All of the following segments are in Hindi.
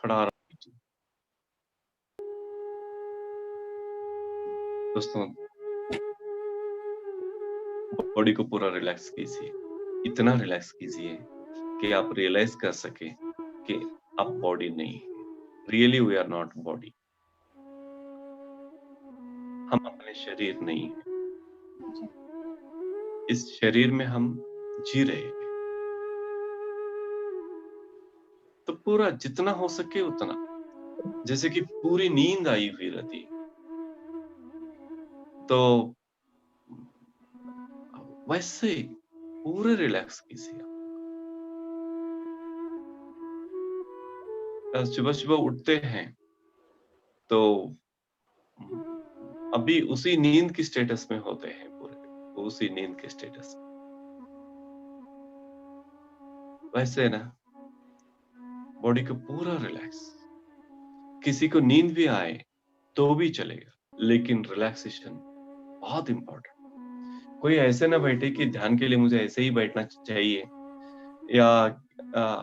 थोड़ा आराम कीजिए। दोस्तों, बॉडी को पूरा रिलैक्स कीजिए। इतना रिलैक्स कीजिए कि आप रियलाइज कर सके कि आप बॉडी नहीं है। Really we are not body. हम अपने शरीर नहीं है। इस शरीर में हम जी रहे हैं। तो पूरा जितना हो सके उतना, जैसे कि पूरी नींद आई हुई रहती है। तो वैसे पूरे रिलैक्स कीजिए। सुबह सुबह उठते हैं तो अभी उसी नींद की स्टेटस में होते हैं पूरे, उसी नींद के स्टेटस में। वैसे ना बॉडी को पूरा रिलैक्स। किसी को नींद भी आए तो भी चलेगा, लेकिन रिलैक्सेशन बहुत इंपॉर्टेंट। कोई ऐसे ना बैठे कि ध्यान के लिए मुझे ऐसे ही बैठना चाहिए, या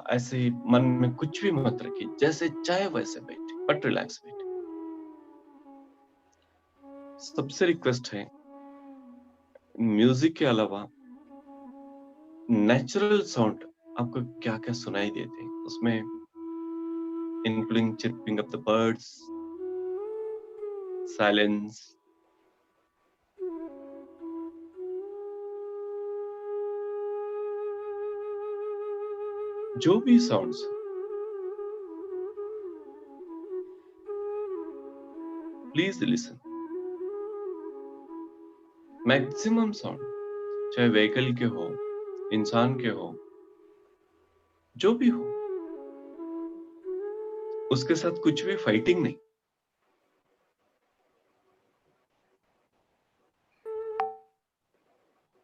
ऐसे ही मन में कुछ भी मत रखिए, जैसे चाहे वैसे बैठे, बट रिलैक्स बैठे। सबसे रिक्वेस्ट है, म्यूजिक के अलावा नेचुरल साउंड आपको क्या क्या सुनाई देते हैं उसमें, including chirping of the birds, silence, जो भी sounds, please listen. Maximum sound, चाहे व्हीकल के हो, इंसान के हो, जो भी हो, उसके साथ कुछ भी फाइटिंग नहीं।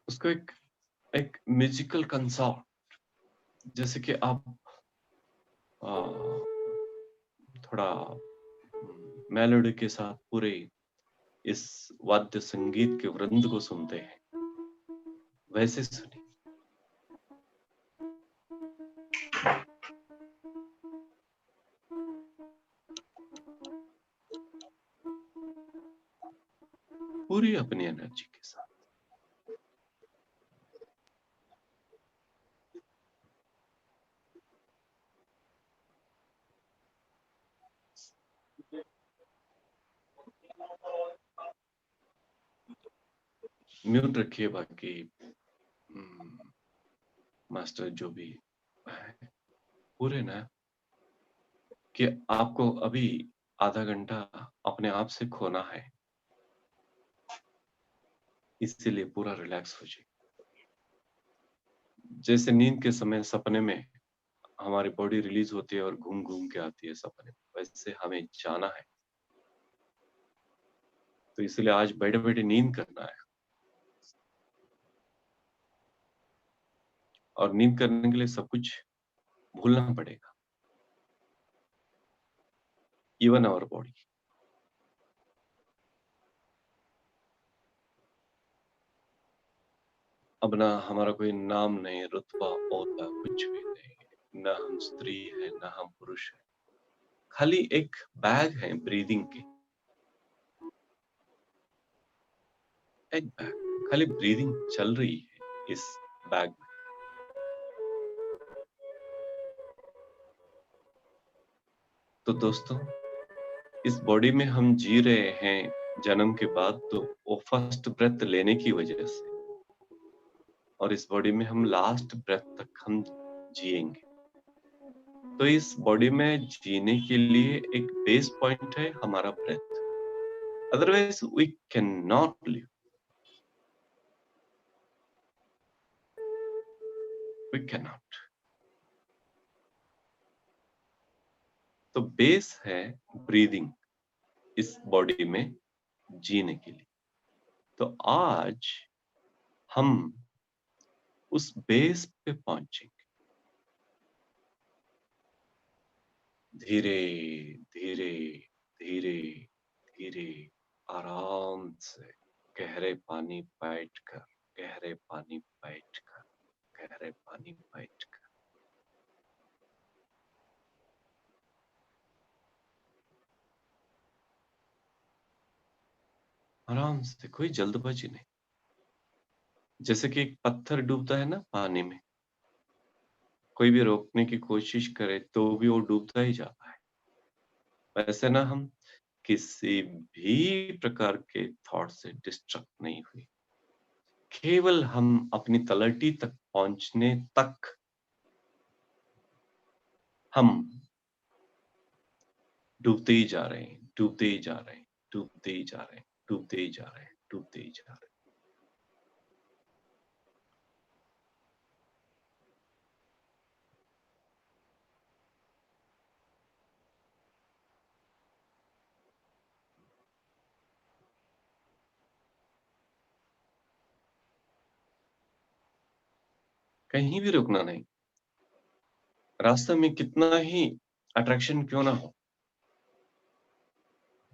उसको एक एक म्यूजिकल कंसर्ट, जैसे कि आप आ, थोड़ा मेलोडी के साथ पूरे इस वाद्य संगीत के वृंद को सुनते हैं, वैसे सुनिए। पूरी अपनी एनर्जी के साथ। म्यूट रखिए बाकी मास्टर जो भी है, पूरे ना, कि आपको अभी आधा घंटा अपने आप से खोना है, इसीलिए पूरा रिलैक्स हो जाए। जैसे नींद के समय सपने में हमारी बॉडी रिलीज होती है और घूम घूम के आती है सपने में, वैसे हमें जाना है। तो इसलिए आज बैठे बैठे नींद करना है, और नींद करने के लिए सब कुछ भूलना पड़ेगा, इवन आवर बॉडी। अब ना हमारा कोई नाम नहीं, रुतबा, ओहदा कुछ भी नहीं, ना हम स्त्री है ना हम पुरुष है। खाली एक बैग है ब्रीदिंग के, एक बैग, खाली ब्रीदिंग चल रही है इस बैग में। तो दोस्तों, इस बॉडी में हम जी रहे हैं जन्म के बाद, तो वो फर्स्ट ब्रेथ लेने की वजह से, और इस बॉडी में हम लास्ट ब्रेथ तक हम जिएंगे। तो इस बॉडी में जीने के लिए एक बेस पॉइंट है हमारा breath, otherwise we can not live, we can not. तो बेस है ब्रीदिंग इस बॉडी में जीने के लिए। तो आज हम उस बेस पे पहुंचेंगे, धीरे धीरे धीरे धीरे, आराम से, गहरे पानी बैठकर, गहरे पानी बैठकर, गहरे पानी बैठकर। आराम से, कोई जल्दबाजी नहीं। जैसे कि एक पत्थर डूबता है ना पानी में, कोई भी रोकने की कोशिश करे तो भी वो डूबता ही जाता है। वैसे ना हम किसी भी प्रकार के थॉट से डिस्ट्रैक्ट नहीं हुए। केवल हम अपनी तलहटी तक पहुँचने तक हम डूबते ही जा रहे हैं, डूबते ही जा रहे हैं, डूबते ही जा रहे हैं, डूबते ही जा रहे हैं, डूबते ही जा रहे हैं। कहीं भी रुकना नहीं। रास्ते में कितना ही अट्रैक्शन क्यों ना हो,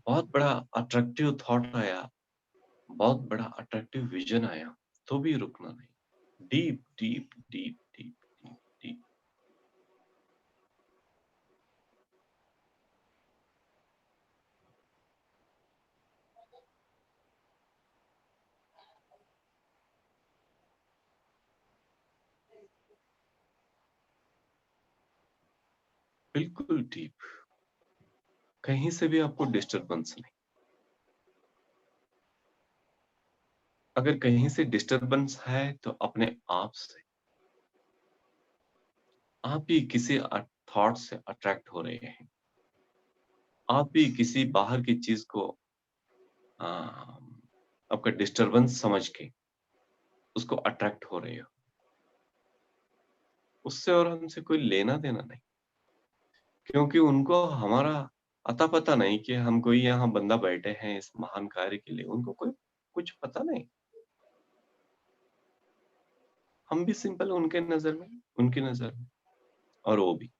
बहुत बड़ा अट्रैक्टिव थॉट आया, बहुत बड़ा अट्रैक्टिव विज़न आया, तो भी रुकना नहीं। Deep, deep, deep, deep, deep, deep. बिल्कुल डीप। कहीं से भी आपको डिस्टर्बेंस नहीं। अगर कहीं से डिस्टर्बेंस है तो अपने आप से। आप भी किसी थॉट से अट्रैक्ट हो रहे हैं। आप भी किसी बाहर की चीज़ को अ, आपका डिस्टर्बेंस समझ के उसको अट्रैक्ट हो रहे हो। उससे और हमसे कोई लेना-देना नहीं। क्योंकि उनको हमारा अता-पता नहीं कि हम कोई यहाँ बंदा बैठे हैं इस महान कार्य के लिए, उनको कोई कुछ पता नहीं। हम भी सिंपल उनके नज़र में, उनकी नज़र में और वो भी।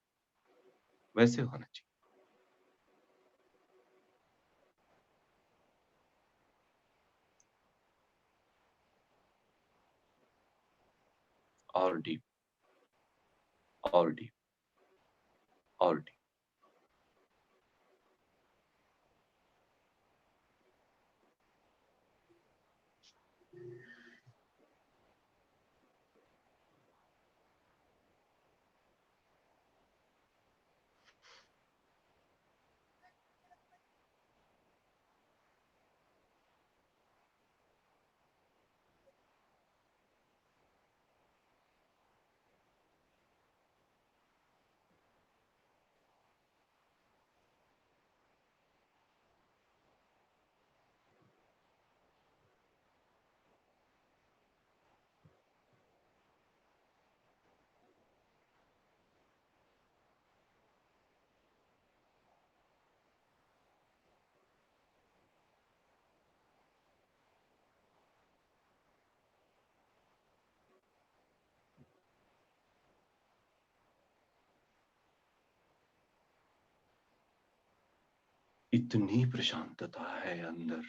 वैसे होना चाहिए। और डीप, और डीप, और डीप। इतनी प्रशांतता है अंदर,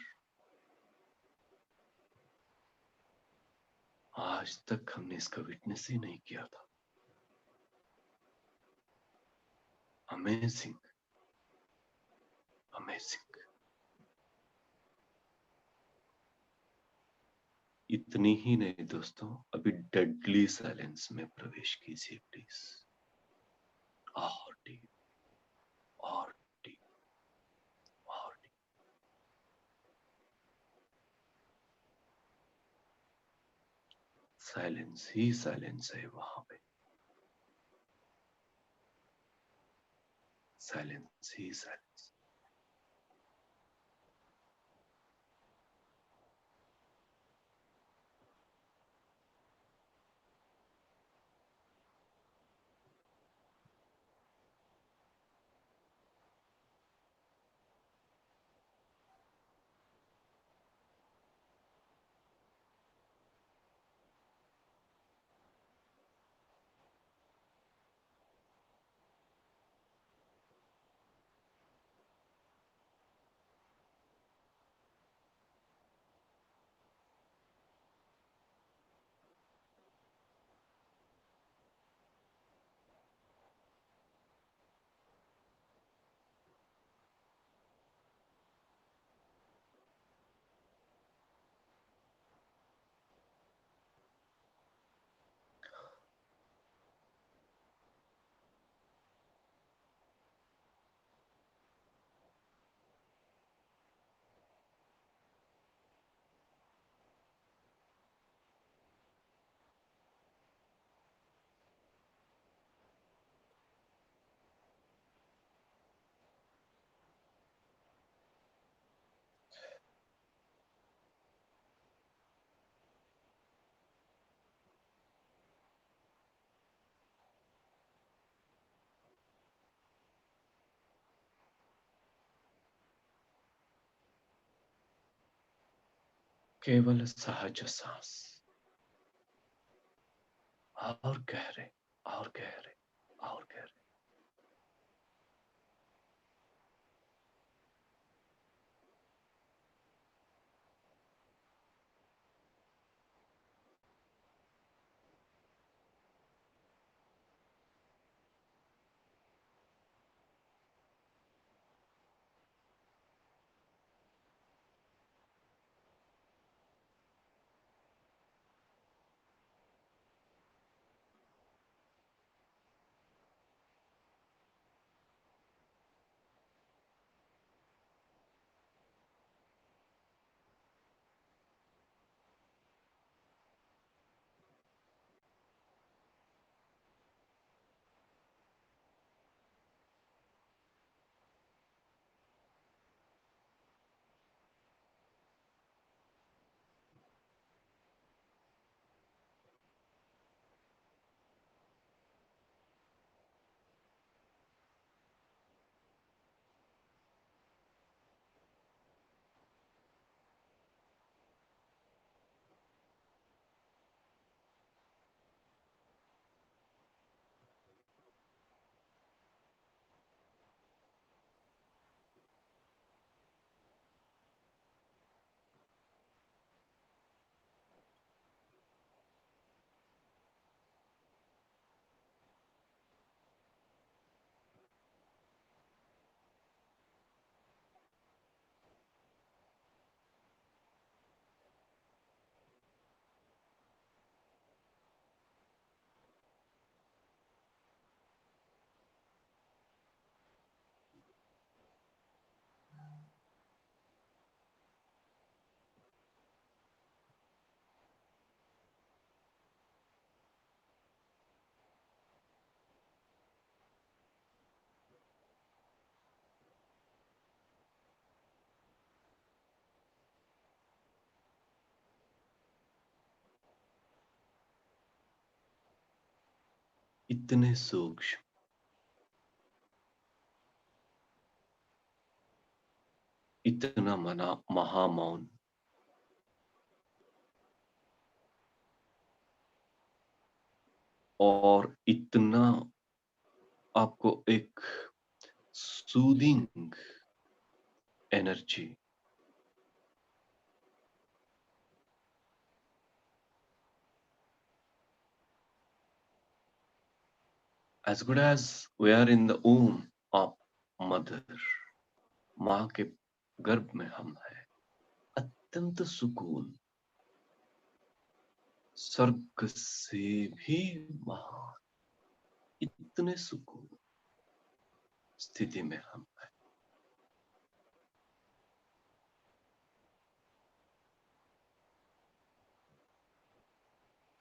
आज तक हमने इसका विटनेस ही नहीं किया था। Amazing, amazing. इतनी ही नहीं दोस्तों, अभी डेडली साइलेंस में प्रवेश कीजिए प्लीज। और डीप, और डीप, और डीप। साइलेंस ही साइलेंस है वहां पे, साइलेंस ही साइलेंस। केवल सहज सांस, और गहरे, और गहरे, और गहरे। इतने सूक्ष्म, इतना मना महामौन, और इतना आपको एक soothing energy, as good as we are in the womb of mother, माँ के गर्भ में हम हैं, अत्यंत सुकून, स्वर्ग से भी महान, इतने सुकून स्थिति में हम हैं।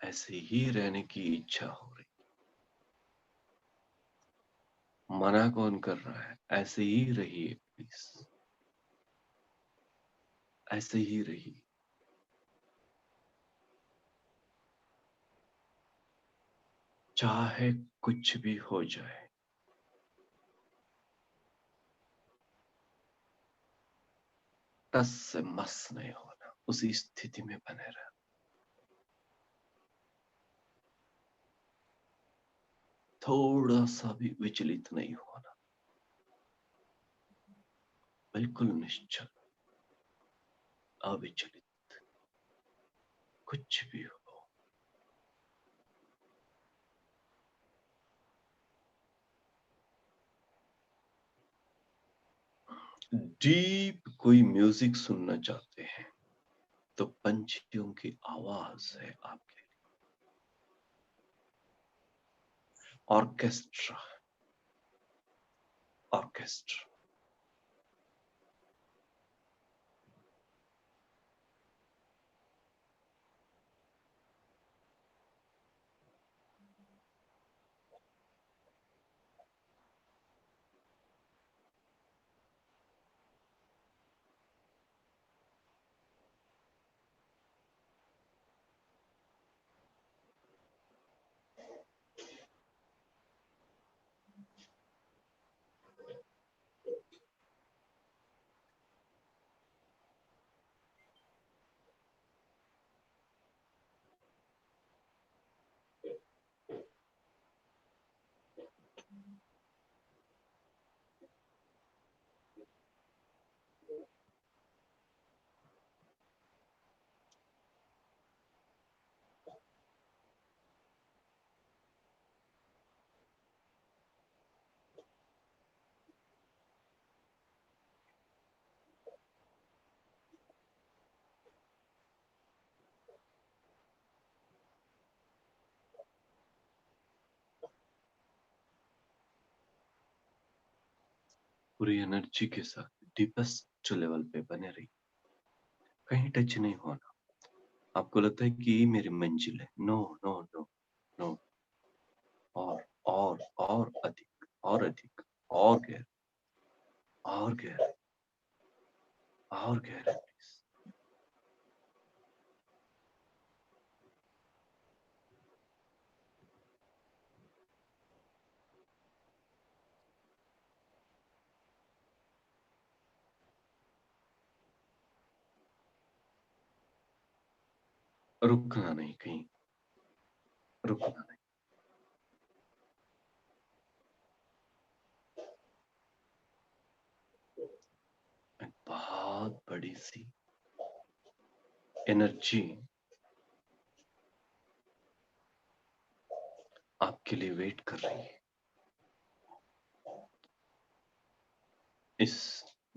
ऐसे ही रहने की इच्छा हो रही, मना कौन कर रहा है? ऐसे ही रहिए प्लीज, ऐसे ही रहिए। चाहे कुछ भी हो जाए, टस से मस नहीं होना, उसी स्थिति में बने रहना, थोड़ा सा भी विचलित नहीं होना, बिल्कुल निश्चल, अविचलित, कुछ भी हो। डीप कोई म्यूजिक सुनना चाहते हैं तो पंछियों की आवाज है आपके लिए, ऑर्केस्ट्रा, ऑर्केस्ट्रा। पूरी एनर्जी के साथ डीपेस्ट लेवल पे बने रहिए, कहीं टच नहीं होना। आपको लगता है कि ये मेरी मंजिल है, नो नो नो नो, और अधिक, और अधिक, और गहरे, और गहरे, और गहरे। रुकना नहीं, कहीं रुकना नहीं। एक बहुत बड़ी सी एनर्जी आपके लिए वेट कर रही है इस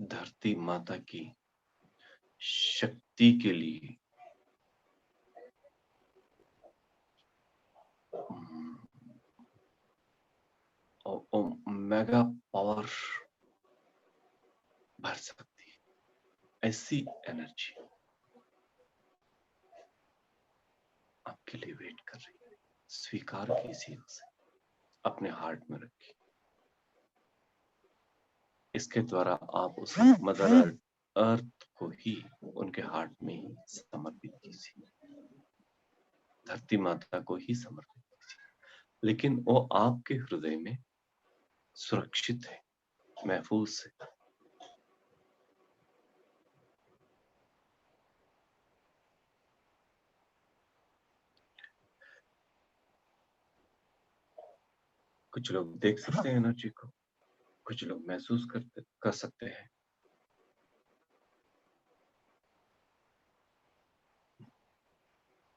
धरती माता की शक्ति के लिए। मेगा पावर भर सकती है ऐसी एनर्जी आपके लिए वेट कर रही है। स्वीकार कीजिए उसे, अपने हार्ट में रखिए। इसके द्वारा आप उस मदर अर्थ को ही उनके हार्ट में ही समर्पित कीजिए, धरती माता को ही समर्पित कीजिए, लेकिन वो आपके हृदय में सुरक्षित है, महफूज है। कुछ लोग देख सकते हैं एनर्जी को, कुछ लोग महसूस कर सकते हैं।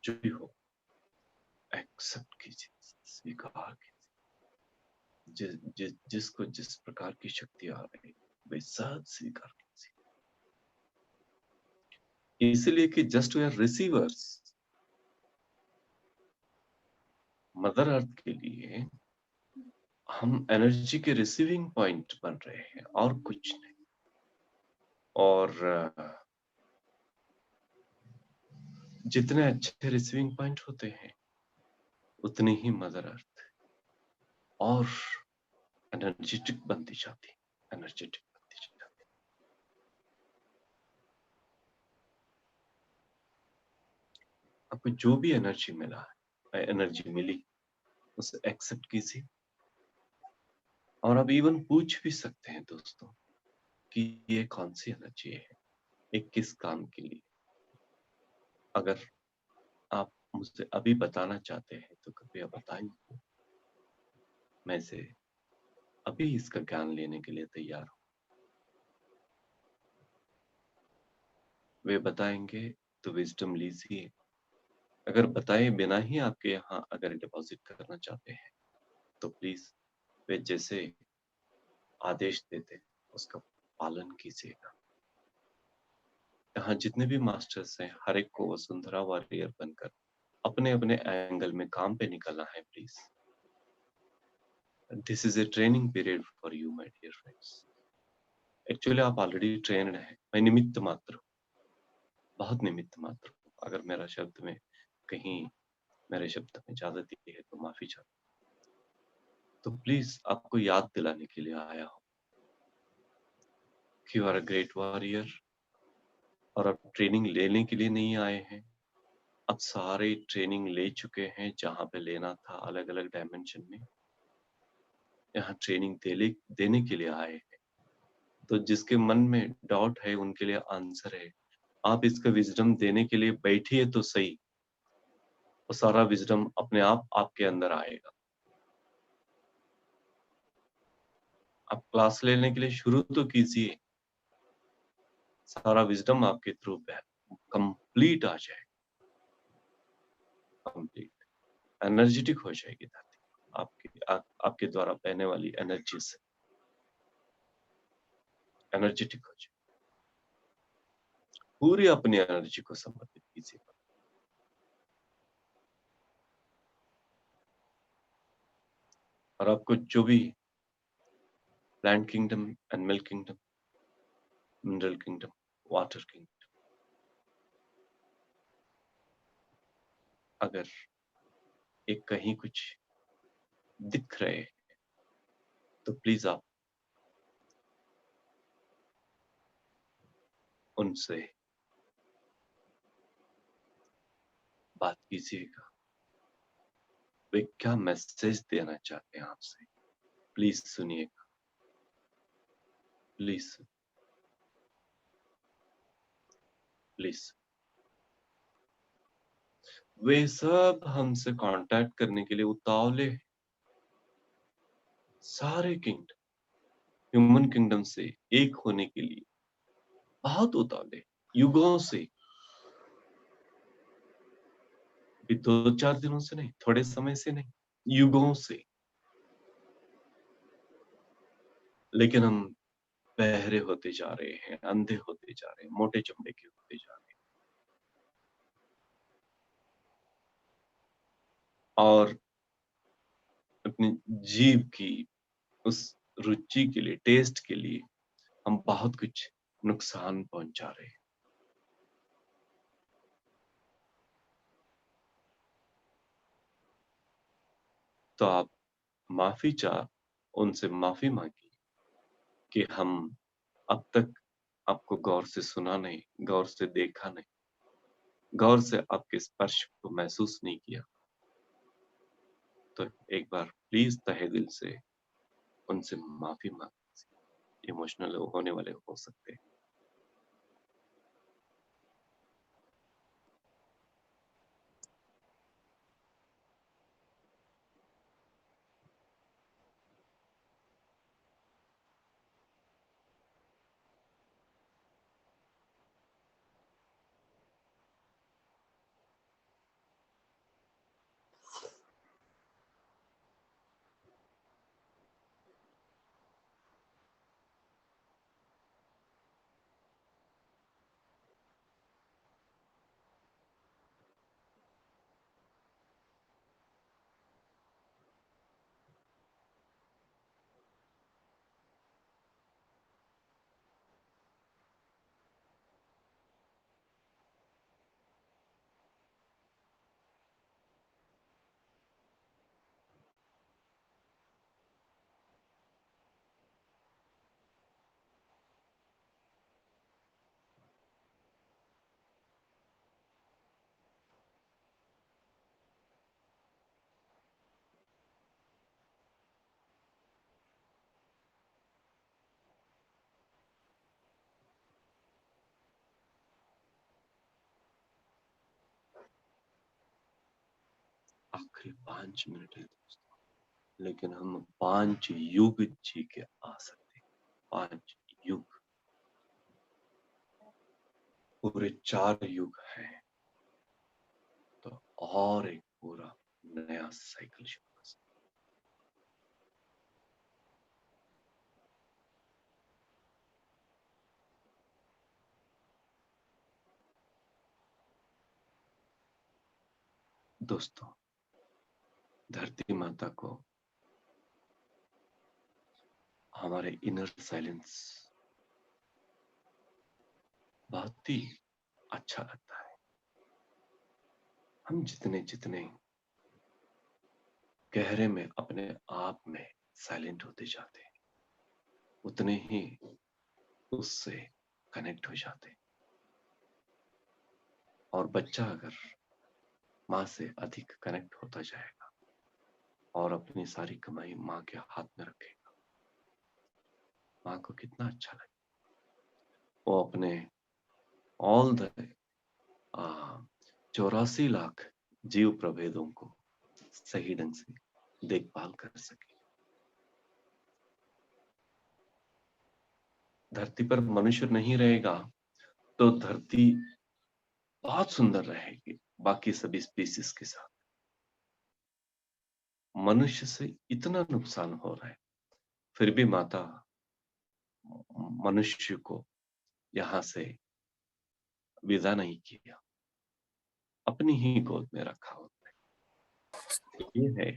जो भी हो, एक्सेप्ट कीजिए, स्वीकार कीजिए। जिसको जिस प्रकार की शक्ति आ रही है वे सब स्वीकार कीजिए, इसलिए कि just we are receivers. Mother earth के लिए हम एनर्जी के रिसीविंग पॉइंट बन रहे हैं और कुछ नहीं। और जितने अच्छे रिसीविंग पॉइंट होते हैं उतनी ही मदर अर्थ और एनर्जेटिक बनती जाती है, एनर्जेटिक बनती जाती है। आपको जो भी एनर्जी मिला है, एनर्जी मिली, उसे एक्सेप्ट कीजिए। और आप इवन पूछ भी सकते हैं दोस्तों कि ये कौन सी एनर्जी है, ये किस काम के लिए। अगर आप मुझसे अभी बताना चाहते हैं तो कृपया बताइए, मैं इसे अभी इसका ज्ञान लेने के लिए तैयार हूं। वे बताएंगे तो विजडम लीजिए। अगर बताए बिना ही आपके यहाँ अगर डिपॉजिट करना चाहते हैं तो प्लीज वे जैसे आदेश देते हैं उसका पालन कीजिएगा। यहाँ जितने भी मास्टर्स हैं हर एक को वसुंधरा वॉरियर बनकर अपने अपने एंगल में काम पे निकलना है please. This is a training period for you my dear friends. Actually आप ऑलरेडी ट्रेन्ड हैं, मैं निमित्त मात्र हूँ, बहुत निमित्त मात्र हूँ। अगर मेरा शब्द में कहीं मेरे शब्द में ज्यादती है तो माफी चाहता हूँ। तो प्लीज आपको याद दिलाने के लिए आया हूँ कि you are a great warrior. और आप ट्रेनिंग लेने के लिए नहीं आए हैं, अब सारे ट्रेनिंग ले चुके हैं जहाँ पे लेना था, अलग अलग डायमेंशन में। यहाँ ट्रेनिंग देने के लिए आए हैं। तो जिसके मन में डाउट है उनके लिए आंसर है। आप इसका विजडम देने के लिए बैठिए तो सही, वो सारा विजडम अपने आप आपके अंदर आएगा। आप क्लास लेने के लिए शुरू तो कीजिए, सारा विजडम आपके थ्रू कंप्लीट आ जाए, कंप्लीट एनर्जेटिक हो जाएगी धरती आपके द्वारा बहने वाली एनर्जी से एनर्जेटिक हो जाए। पूरी अपनी एनर्जी को समर्पित कीजिए। और आपको जो भी plant kingdom, animal kingdom, mineral kingdom, water kingdom. अगर एक कहीं कुछ दिख रहे तो प्लीज आप उनसे बात कीजिएगा। वे क्या मैसेज देना चाहते हैं आपसे, प्लीज सुनिएगा, प्लीज प्लीज। वे सब हमसे कांटेक्ट करने के लिए उतावले हैं। सारे किंगडम, ह्यूमन किंगडम से एक होने के लिए बहुत उतावले, युगों से। भी 2-4 दिनों से नहीं, थोड़े समय से नहीं, युगों से। लेकिन हम बहरे होते जा रहे हैं, अंधे होते जा रहे हैं, मोटे चमड़े के होते जा रहे हैं, और अपनी जीभ की उस रुचि के लिए, टेस्ट के लिए हम बहुत कुछ नुकसान पहुंचा रहे हैं। तो आप माफी चाह उनसे माफी मांगी कि हम अब तक आपको गौर से सुना नहीं, गौर से देखा नहीं, गौर से आपके स्पर्श को महसूस नहीं किया। तो एक बार प्लीज तहे दिल से उनसे माफी मांग। इमोशनल होने वाले हो सकते हैं। आखिरी 5 मिनट है दोस्तों, लेकिन हम 5 युग जी के आ सकते हैं। 5 युग, पूरे 4 युग हैं, तो और एक पूरा नया साइकिल शुरू हो सकता है। दोस्तों, धरती माता को हमारे इनर साइलेंस बहुत ही अच्छा लगता है। हम जितने जितने गहरे में अपने आप में साइलेंट होते जाते हैं, उतने ही उससे कनेक्ट हो जाते हैं। और बच्चा अगर माँ से अधिक कनेक्ट होता जाएगा और अपनी सारी कमाई माँ के हाथ में रखेगा, माँ को कितना अच्छा लगेगा। वो अपने ऑल द 84 लाख जीव प्रभेदों को सही ढंग से देखभाल कर सके। धरती पर मनुष्य नहीं रहेगा तो धरती बहुत सुंदर रहेगी बाकी सभी स्पीसीज के साथ। मनुष्य से इतना नुकसान हो रहा है, फिर भी माता मनुष्य को यहाँ से विदा नहीं किया, अपनी ही गोद में रखा उन्होंने। ये है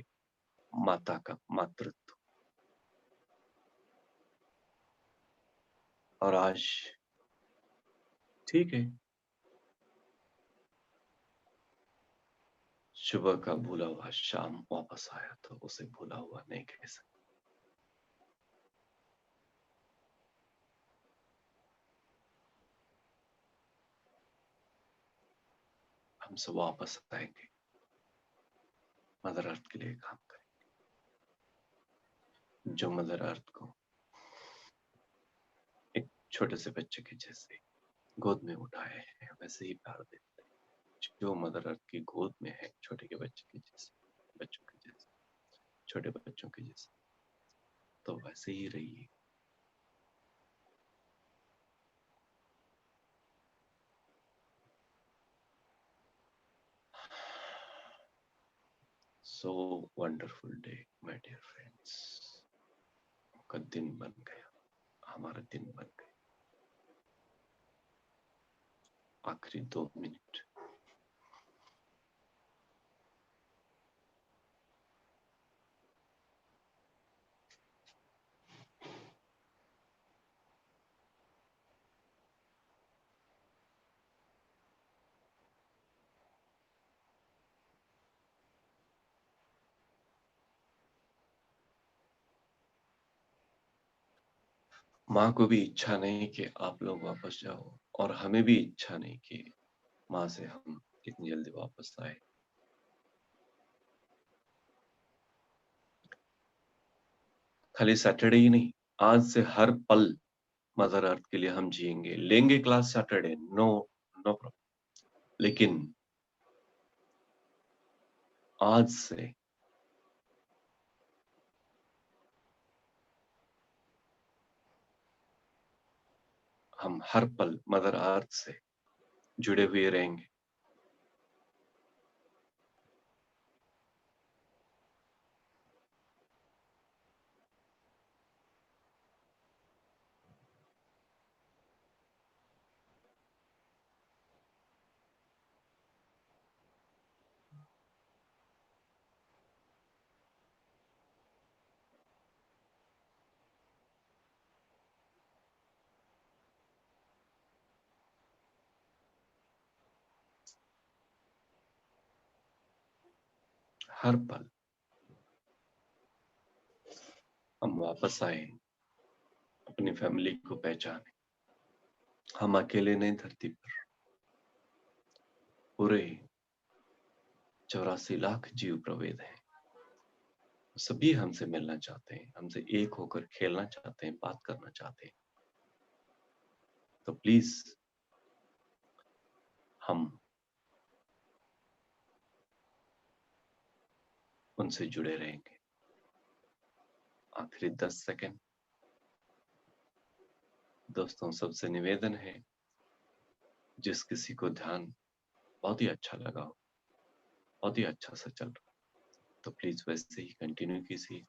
माता का मातृत्व। और आज ठीक है, सुबह का भूला हुआ शाम वापस आया तो उसे भूला हुआ नहीं कह सकते। हम सब वापस आएंगे, मदर अर्थ के लिए काम करें। जो मदर अर्थ को एक छोटे से बच्चे के जैसे गोद में उठाए हैं, वैसे ही प्यार देते हैं। जो मदर अर्थ की गोद में है, छोटे के बच्चे के जैसे, बच्चों के जैसे, छोटे बच्चों के जैसे, तो वैसे ही रहिए। So wonderful day my dear friends. आपका दिन बन गया, हमारा दिन बन गया। आखिरी 2 मिनट। माँ को भी इच्छा नहीं कि आप लोग वापस जाओ, और हमें भी इच्छा नहीं कि माँ से हम इतनी जल्दी वापस आए। खाली सैटरडे ही नहीं, आज से हर पल मदर अर्थ के लिए हम जिएंगे। लेंगे class Saturday, no no problem, लेकिन आज से हम हर पल मदर अर्थ से जुड़े हुए रहेंगे। हर पल हम वापस आए, अपनी फैमिली को पहचाने। हम अकेले नहीं धरती पर, पूरे 84 लाख जीव प्रवेद हैं। सभी हमसे मिलना चाहते हैं, हमसे एक होकर खेलना चाहते हैं, बात करना चाहते हैं। तो प्लीज हम उनसे जुड़े रहेंगे। आखिरी 10 सेकंड दोस्तों, सबसे निवेदन है, जिस किसी को ध्यान बहुत ही अच्छा लगा हो, बहुत ही अच्छा सा चल रहा, तो प्लीज वैसे ही कंटिन्यू कीजिए।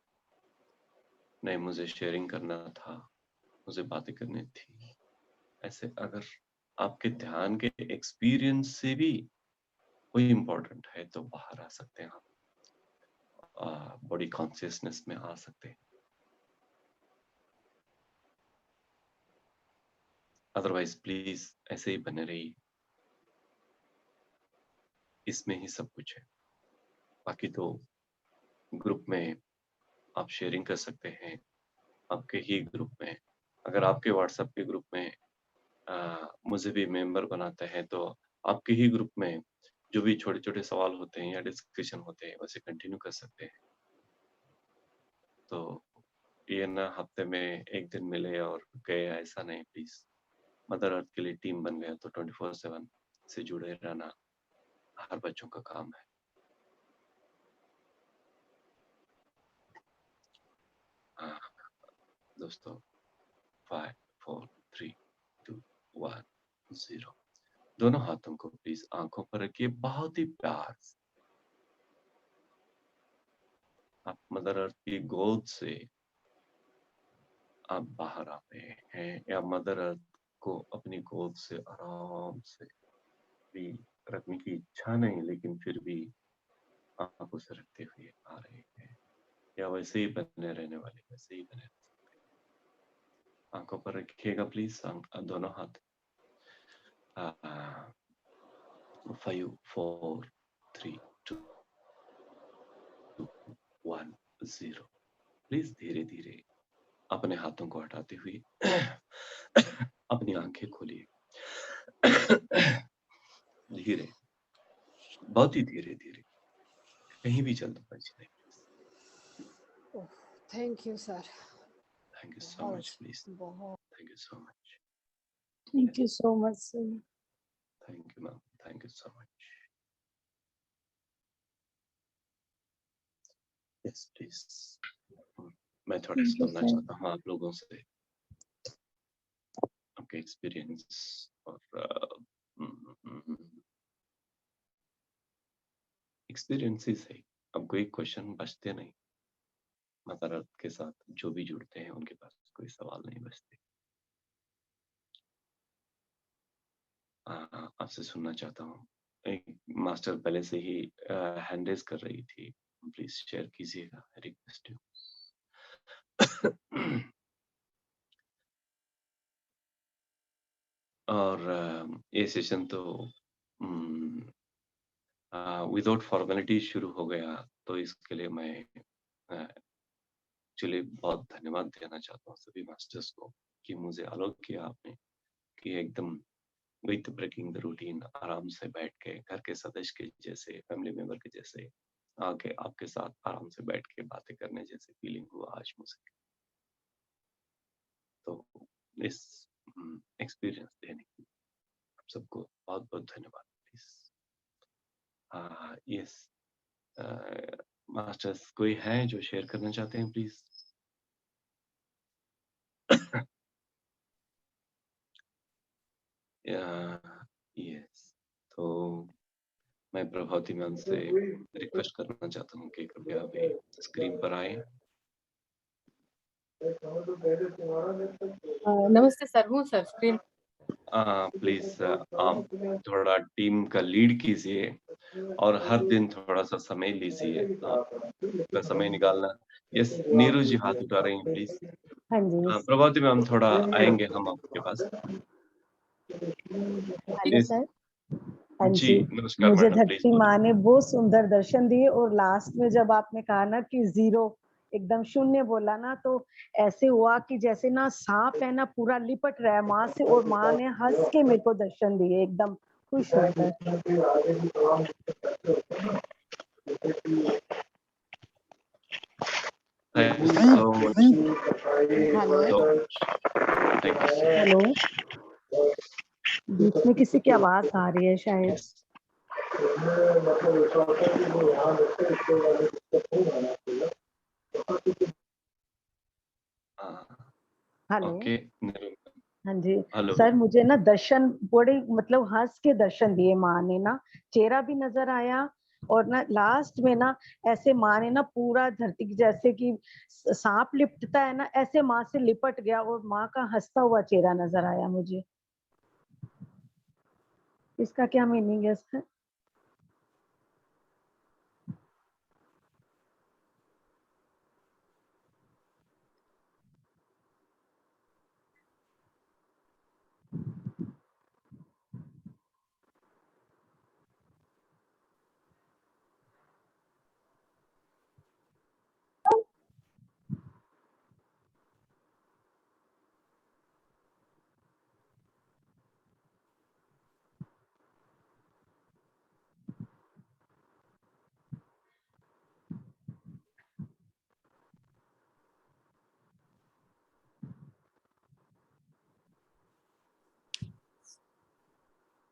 नहीं मुझे शेयरिंग करना था, मुझे बातें करनी थी, ऐसे अगर आपके ध्यान के एक्सपीरियंस से भी कोई इम्पोर्टेंट है तो बाहर आ सकते हैं आप, बॉडी कॉन्शियसनेस में आ सकते हैं। अदरवाइज प्लीज ऐसे ही बने रहिए, इसमें ही सब कुछ है। बाकी तो ग्रुप में आप शेयरिंग कर सकते हैं, आपके ही ग्रुप में। अगर आपके व्हाट्सएप के ग्रुप में मुझे भी मेंबर बनाते हैं तो आपके ही ग्रुप में जो भी छोटे छोटे सवाल होते हैं या डिस्कशन होते हैं वैसे कंटिन्यू कर सकते हैं। तो ये ना हफ्ते में एक दिन मिले और गए, ऐसा नहीं प्लीज। मदर अर्थ के लिए टीम बन गया तो 24/7 से जुड़े रहना हर बच्चों का काम है। हाँ दोस्तों, 5 4 3 2 1 0। दोनों हाथों को प्लीज आंखों पर रखिए, बहुत ही प्यार से। आप मदर अर्थ की गोद से आप बाहर आ रहे हैं, या मदर अर्थ को अपनी गोद से आराम से भी रखने की इच्छा नहीं, लेकिन फिर भी आंखों से रखते हुए आ रहे हैं, या वैसे ही बने रहने वाले, वैसे ही बने। आंखों पर रखिएगा प्लीज, दोनों हाथ। 5 4 3 2 1 0। प्लीज धीरे धीरे अपने हाथों को हटाते हुए अपनी आंखें खोलिए। धीरे, बहुत ही धीरे धीरे, कहीं भी जल्दबाजी नहीं। Thank you sir. Thank you so much please. बहुत thank you so much. Thank you so much sir. Thank you ma'am, thank you so much. Yes please. मैं थोड़ा Thank you, सुनना sir. चाहता हूँ आप लोगों से आपके एक्सपीरियंस और एक्सपीरियंसेस है। अब कोई क्वेश्चन बचते नहीं, मदर अर्थ के साथ जो भी जुड़ते हैं उनके पास कोई सवाल नहीं बचते। आपसे सुनना चाहता हूँ। एक मास्टर पहले से ही हैंड रेज कर रही थी, प्लीज शेयर कीजिएगा, रिक्वेस्ट यू। और ये सेशन तो विदाउट फॉर्मेलिटी शुरू हो गया, तो इसके लिए मैं एक्चुअली बहुत धन्यवाद देना चाहता हूँ सभी मास्टर्स को कि मुझे अलाउ किया आपने कि एकदम विद ब्रेकिंग द रूटीन आराम से बैठ के घर के सदस्य के जैसे, फैमिली मेंबर के जैसे आके आपके साथ आराम से बैठ के बातें करने जैसे फीलिंग हुआ आज मुझे। तो इस एक्सपीरियंस देने के लिए आप सबको बहुत बहुत धन्यवाद। प्लीज यस मास्टर्स कोई है जो शेयर करना चाहते हैं प्लीज? यस, तो मैं प्रभावती मैम से रिक्वेस्ट करना चाहता हूँ कि कृपया अभी स्क्रीन पर आए। नमस्ते सर, हूँ सर स्क्रीन। प्लीज आप थोड़ा टीम का लीड कीजिए और हर दिन थोड़ा सा समय लीजिए, आपका समय निकालना। यस, नीरू जी हाथ उठा रही हैं प्लीज। हाँ जी प्रभावती मैम थोड़ा आएंगे हम आपके पास। Hello sir. हाँ जी जी, नमस्कार मुझे मैडम, प्लीज धरती बोलिए। माँ ने बहुत सुंदर दर्शन दिए और लास्ट में जब आपने कहा ना कि 0 एकदम शून्य बोला ना, तो ऐसे हुआ कि जैसे ना सांप है ना पूरा लिपट रहा है माँ से, और माँ ने हंस के मेरे को दर्शन दिए, एकदम खुश होकर। Thank you so much. Hello, बीच में किसी की आवाज आ रही है शायद। हेलो। ओके हाँ जी हेलो। सर, मुझे ना दर्शन बड़े मतलब हंस के दर्शन दिए माँ ने ना, चेहरा भी नजर आया, और ना लास्ट में ना ऐसे माँ ने ना पूरा धरती की जैसे कि सांप लिपटता है ना, ऐसे माँ से लिपट गया और माँ का हंसता हुआ चेहरा नजर आया मुझे। इसका क्या मीनिंग है सर?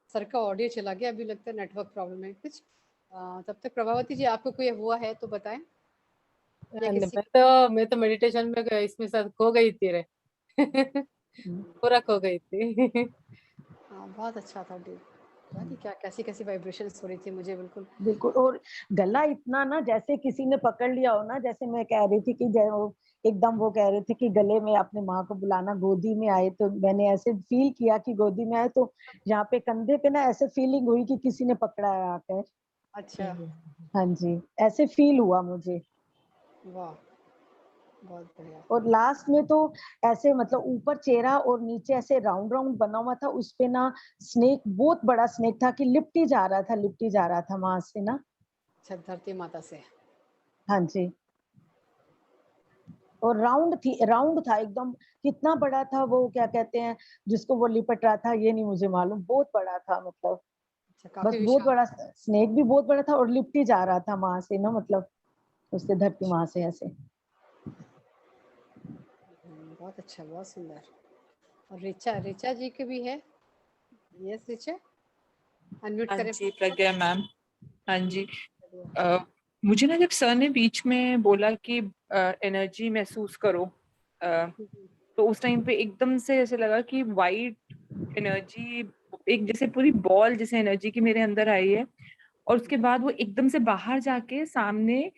सर का ऑडियो चला गया, अभी लगता है नेटवर्क प्रॉब्लम है कुछ। तब तक प्रभावती जी आपको कोई हुआ है तो बताएं। मैं तो मेडिटेशन में इसमें साथ खो गई थी रे। पूरा खो गई थी। बहुत अच्छा था डे। क्या कैसी कैसी वाइब्रेशंस हो रही थी मुझे, बिल्कुल बिल्कुल, और गला इतना ना जैसे किसी ने पकड़ लिया हो ना, जैसे मैं कह रही थी कि एकदम वो कह रहे थे कि गले में अपने माँ को बुलाना, गोदी में आए, तो मैंने ऐसे फील किया कि गोदी में आए, तो यहाँ पे कंधे पे ना ऐसे फीलिंग हुई कि किसी ने पकड़ा है आकर। अच्छा। हाँ जी, ऐसे फील हुआ मुझे। वाह, बहुत बढ़िया। और लास्ट में तो ऐसे मतलब ऊपर चेहरा और नीचे ऐसे राउंड राउंड बना हुआ था, उस पे ना स्नेक, बहुत बड़ा स्नेक था कि लिपट ही जा रहा था वहां से ना। अच्छा, धरती माता से। हाँ जी। और राउंड था एकदम। कितना बड़ा था वो, क्या कहते हैं जिसको वो लिपट रहा था, ये नहीं मुझे मालूम, बहुत बड़ा था मतलब। अच्छा, बस काफी बहुत विशाल। बड़ा, स्नेक भी बहुत बड़ा था और लिपट ही जा रहा था वहां से ना, मतलब उससे धरती वहां से ऐसे। बहुत अच्छा, बहुत सुंदर। और ऋचा जी के भी है। यस ऋचा, अनम्यूट हाँ करें। जी प्रज्ञा मैम। हाँ जी। बढ़िया। मुझे ना जब सर ने बीच में बोला कि एनर्जी महसूस करो, तो उस टाइम पे एकदम से ऐसे लगा कि वाइट एनर्जी, एक जैसे पूरी बॉल जैसे एनर्जी की मेरे अंदर आई है, और उसके बाद वो एकदम से बाहर जाके सामने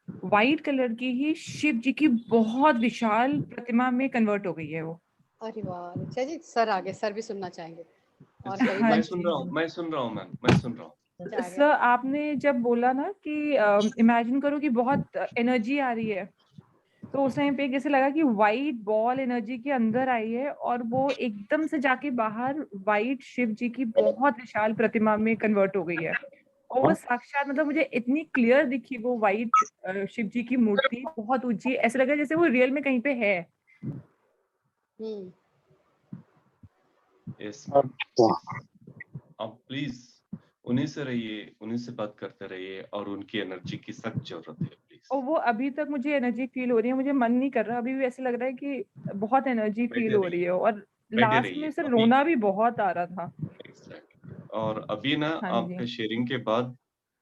वाइट कलर की ही शिव जी की बहुत विशाल प्रतिमा में कन्वर्ट हो गई है वो। अरे वाह ऋचा जी, सर आगे, सर भी सुनना चाहेंगे। और कविता हाँ मैं जी सुन जी। रहा हूँ, मैं सुन रहा हूँ मैम, मैं सुन रहा हूँ। आगे। सर आपने जब बोला ना कि इमेजिन करो कि बहुत एनर्जी आ रही है, तो उस टाइम पे जैसे लगा कि वाइट बॉल एनर्जी के अंदर आई है और वो एकदम से जाके बाहर वाइट शिव जी की बहुत विशाल प्रतिमा में कन्वर्ट हो गई है। और वो साक्षात, मतलब मुझे इतनी क्लियर दिखी वो वाइट शिव जी की मूर्ति, बहुत ऊंची, ऐसा लगा जैसे वो रियल में कहीं पे है। हम्म। यस मैम, आप प्लीज उन्हीं से रहिए, उन्हीं से बात करते रहिए, और उनकी एनर्जी की सख्त जरूरत है प्लीज। और वो अभी तक मुझे एनर्जी फील हो रही है, मुझे मन नहीं कर रहा, अभी भी ऐसे लग रहा है कि बहुत एनर्जी फील बैठे हो रही रहिए, है। और बैठे लास्ट में रहिए से अभी। रोना भी बहुत आ रहा था। एग्जैक्टली। और अभी ना हाँ जी। आपके शेयरिंग के बाद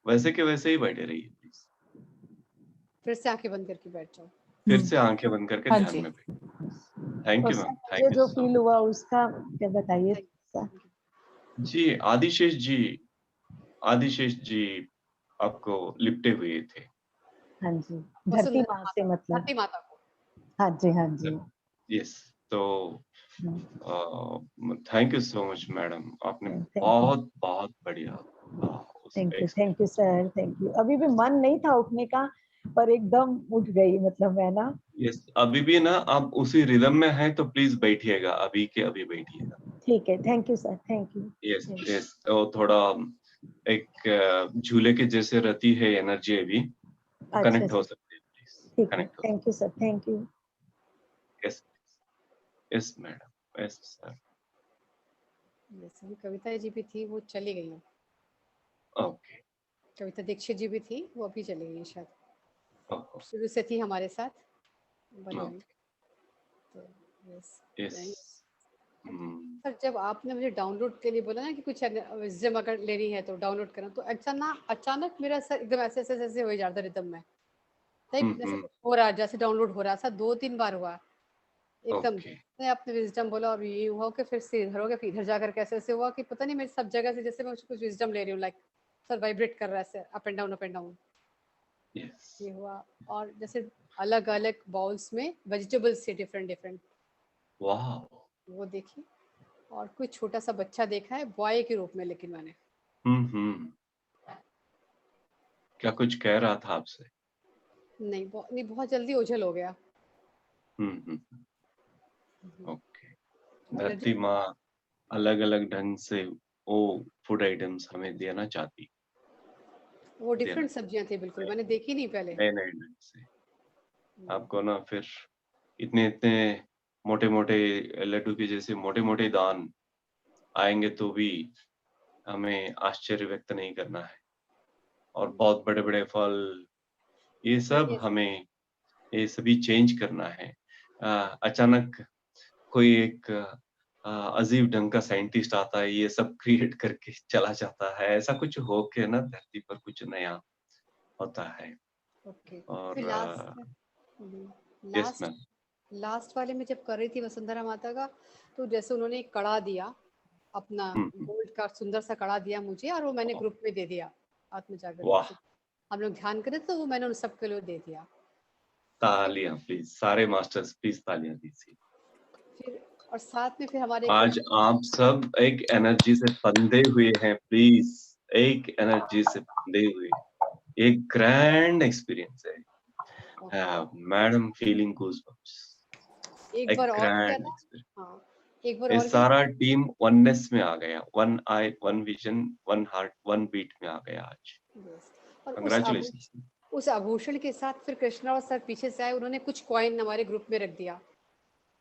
वैसे के वैसे ही बैठे रहिए प्लीज। फिर से आंखें बंद करके बैठ जाओ। फिर से आंखें बंद करके हाँ ध्यान जी। में बैठिए। थैंक और यू सर मैम, मुझे थैंक यू जो सो फील हुआ उसका क्या बताइए Thank सर। you. मच। जी आदिशेष जी आपको लिपटे हुए थे। हाँ जी, धरती वसुंधरा माँ से माता, मतलब। धरती माता को। हाँ जी, हाँ जी। यस, तो hmm, thank you so much madam, आपने थैंक यू, बहुत बहुत बढ़िया उस thank you, thank you experience. Sir, thank you. अभी भी मन नहीं था उठने का, पर एकदम उठ गई मतलब मैं ना। यस, अभी भी ना आप उसी रिदम में हैं तो प्लीज बैठिएगा, अभी के अभी बैठिएगा। ठीक है, thank you sir, thank you. Yes yes, तो थोड़ा एक झूले के जैसे रहती है एनर्जी, अभी अच्छा कनेक्ट हो सर, सकते हैं प्लीज, ठीक है, कनेक्ट हो thank you sir, thank you. सकते। Yes yes madam, yes sir. जैसे भी कविता जी भी थी, वो चली गई हैं। ओके। कविता दीक्षित जी भी थी, वो अभी चली गई हैं शायद। ओके। शुरू से थी हमारे साथ, बनी हुई। तो यस। यस। सर, जब आपने मुझे डाउनलोड के लिए बोला ना कि कुछ विजडम अगर लेनी है तो डाउनलोड करना, तो अचानक मेरा सर एकदम ऐसे ऐसे ऐसे हो जा रहा था रिदम में। लाइक जैसे कुछ हो रहा है, जैसे डाउनलोड हो रहा था, 2-3 बार हुआ एकदम। ओके। नहीं, आपने विजडम बोला और ये हुआ कि फिर से इधर हो गया, फिर इधर जाकर कैसे ऐसे हुआ कि पता नहीं, मेरी सब जगह से जैसे मैं कुछ विजडम ले रही हूँ, लाइक सर वाइब्रेट कर रहा है ऐसे, up and down up and down. Yes. ये हुआ। और जैसे अलग अलग बाउल्स में वेजिटेबल्स थे, डिफरेंट डिफरेंट, वाह। वो देखी। और कोई छोटा सा बच्चा देखा है बॉय के रूप में, लेकिन मैंने हम्म। क्या कुछ कह रहा था आपसे? नहीं, नहीं, बहुत जल्दी ओझल हो गया। हम्म। ओके। एलर्जी। धरती माँ अलग अलग ढंग से वो फूड आइटम्स हमें देना चाहती, वो देना डिफरेंट सब्जियां थी, बिल्कुल मैंने देखी नहीं पहले। नए नए ढंग से आपको ना, फिर इतने इतने मोटे मोटे लड्डू के जैसे मोटे मोटे दान आएंगे तो भी हमें आश्चर्य व्यक्त नहीं करना है। और बहुत बड़े बड़े फल, ये सब Yes. हमें, ये सभी चेंज करना है। अचानक कोई एक अजीब ढंग का साइंटिस्ट आता है, ये सब क्रिएट करके चला जाता है, ऐसा कुछ हो के ना धरती पर कुछ नया होता है। ओके। फिर और यस लास्ट मैम। लास्ट वाले में जब कर रही थी वसुंधरा माता का, तो जैसे उन्होंने एक कड़ा दिया अपना, हम्म। गोल्ड का सुंदर सा कड़ा दिया मुझे, और वो मैंने ग्रुप में दे दिया, आत्म जागरण वाह, से हम लोग ध्यान करें, तो वो मैंने उन सबके लिए दे दिया। तालियां प्लीज, सारे मास्टर्स प्लीज तालियां दीजिए। फिर और साथ में फिर हमारे आज ग्रुप। आप सब एक एनर्जी से बंधे हुए हैं, प्लीज, एक एनर्जी से बंधे हुए, एक ग्रैंड एक्सपीरियंस है। मैडम फीलिंग गूज़बम्प्स, एक ए बार और क्या ग्रैंड था, एक्सपीरियंस। हाँ, एक बार ये और क्या था, सारा टीम वननेस में आ गया, one eye, one vision, one heart, one beat में आ गया आज। यस, और कांग्रेचुलेशंस। उस आभूषण के साथ फिर कृष्णा और सर पीछे से आए, उन्होंने कुछ कॉइन हमारे ग्रुप में रख दिया।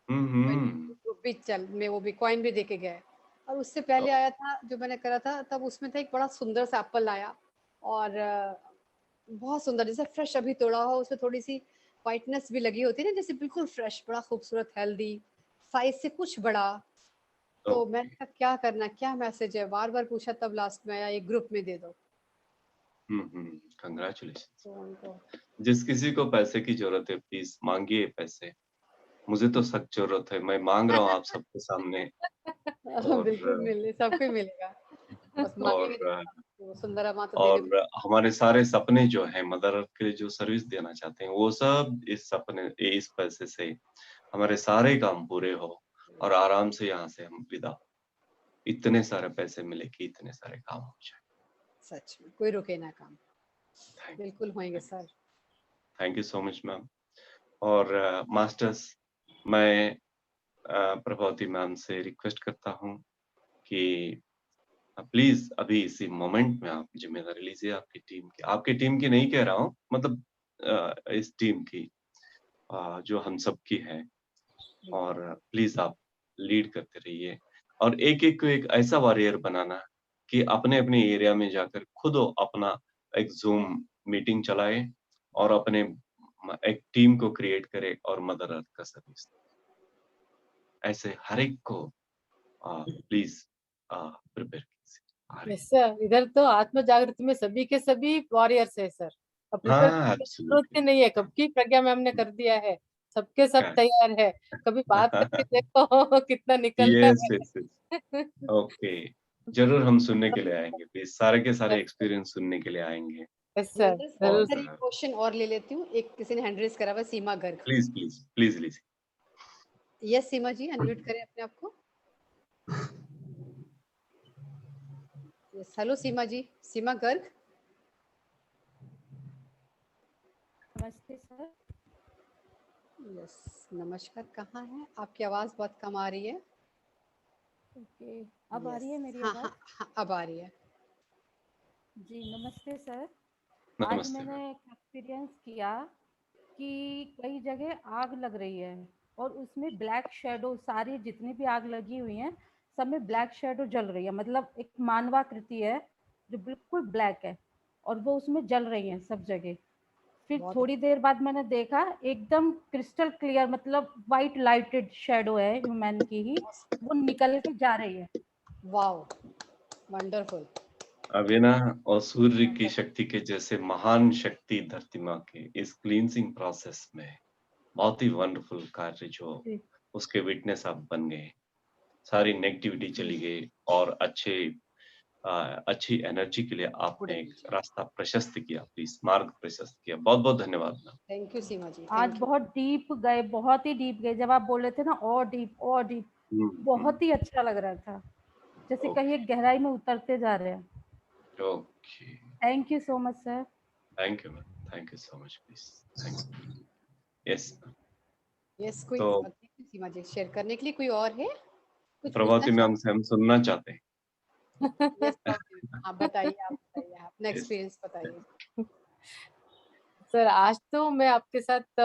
ग्रुप भी चल में वो भी कॉइन भी देके गए। और उससे पहले आया था जो मैंने करा था, तब उसमें था एक बड़ा सुंदर सा एप्पल आया, और बहुत सुंदर, जैसे फ्रेश अभी तोड़ा हो, उसमें थोड़ी सी व्हाइटनेस भी लगी होती है ना, जैसे बिल्कुल फ्रेश, बड़ा खूबसूरत, हेल्दी, साइज से कुछ बड़ा। तो मैंने कहा क्या करना, क्या मैसेज है, बार बार पूछा, तब लास्ट में आया एक ग्रुप में दे दो। कांग्रेचुलेशंस। तो उनको जिस किसी को पैसे की जरूरत है प्लीज मांगिए पैसे। मुझे तो सख्त जरूरत है, मैं मांग रहा हूँ आप सबके सामने। बिल्कुल और मिले, सबको ही मिलेगा, बस मांगेंगे और तो सुंदर माँ तो देने को। और हमारे सारे सपने जो हैं, मदर अर्थ के लिए जो सर्विस देना चाहते हैं, वो सब इस सपने, इस पैसे से हमारे सारे काम पूरे हो और आराम से यहाँ से हम विदा हो। इतने सारे पैसे मिले कि इतने सारे काम हो जाए। सच में कोई रुके ना काम, थैंक बिल्कुल होंगे sir. You so much ma'am. और मास्टर्स, मैं प्रभावती मैम से रिक्वेस्ट करता हूँ कि प्लीज अभी इसी मोमेंट में आप जिम्मेदारी लीजिए आपकी टीम की नहीं कह रहा हूँ, मतलब इस टीम की जो हम सब की है। और प्लीज आप लीड करते रहिए और एक एक को एक ऐसा वॉरियर बनाना कि अपने अपने एरिया में जाकर खुद अपना एक जूम मीटिंग चलाए और अपने एक टीम को क्रिएट करे और मदर अर्थ का सर्विस। ऐसे हर एक को प्लीज प्रिपेयर कीजिए। यस सर, इधर तो आत्म जागृति में सभी के सभी वॉरियर्स है सर। अब प्रिपेयर हाँ, करने की जरूरत ही नहीं है, कब की प्रज्ञा मैम ने कर दिया है, सबके सब तैयार है। कभी बात करके देखो कितना निकलता यस है। यस यस, ओके, जरूर हम सुनने के लिए आएंगे प्लीज, सारे के सारे एक्सपीरियंस सुनने के लिए आएंगे। यस सर, जरूर सर, एक क्वेश्चन और ले लेती हूँ, एक किसी ने हैंड रेज करा हुआ, Seema Garg. Please please please please. Yes Seema ji, unmute करें अपने आप को। Yes, hello Seema ji, Seema Garg. नमस्ते सर। यस नमस्कार, कहाँ है आपकी आवाज बहुत कम आ रही है। ओके, अब आ रही है मेरी हाँ आवाज? हाँ हाँ, अब आ रही है जी नमस्ते सर। आज नमस्ते मैंने मैम। एक एक्सपीरियंस किया कि कई जगह आग लग रही है और उसमें ब्लैक शेडो, सारी जितनी भी आग लगी हुई हैं सब में ब्लैक शेडो जल रही है, मतलब एक मानवाकृति है जो बिल्कुल ब्लैक है और वो उसमें जल रही है सब जगह। फिर थोड़ी देर बाद मैंने देखा एकदम क्रिस्टल क्लियर, मतलब वाइट लाइटेड शेडो है ह्यूमन की ही, वो निकल के जा रही है। Wow, wonderful. अभी ना, और सूर्य की शक्ति के जैसे महान शक्ति धरती माँ के इस क्लींसिंग प्रोसेस में बहुत ही वंडरफुल कार्य जो उसके विटनेस आप बन गए। सारी नेगेटिविटी चली गई और अच्छी एनर्जी के लिए आपने एक रास्ता प्रशस्त किया, प्लीज मार्ग प्रशस्त किया। बहुत बहुत धन्यवाद मैम। थैंक यू सीमा जी। आज बहुत डीप गए, बहुत ही डीप गए, जब आप बोले थे ना और डीप और डीप, बहुत ही अच्छा लग रहा था, जैसे कहीं एक गहराई में उतरते जा रहे हैं। Okay, thank you so much sir. Thank you ma'am, thank you so much please, thank you. Yes yes, कोई तो सीमा जी शेयर करने के लिए कोई और है, कुछ प्रभावती पूछना मैम से हम सुनना चाहते हैं। यस हाँ बताइए, आप बताइए, अपना एक्सपीरियंस बताइए। सर आज तो मैं आपके साथ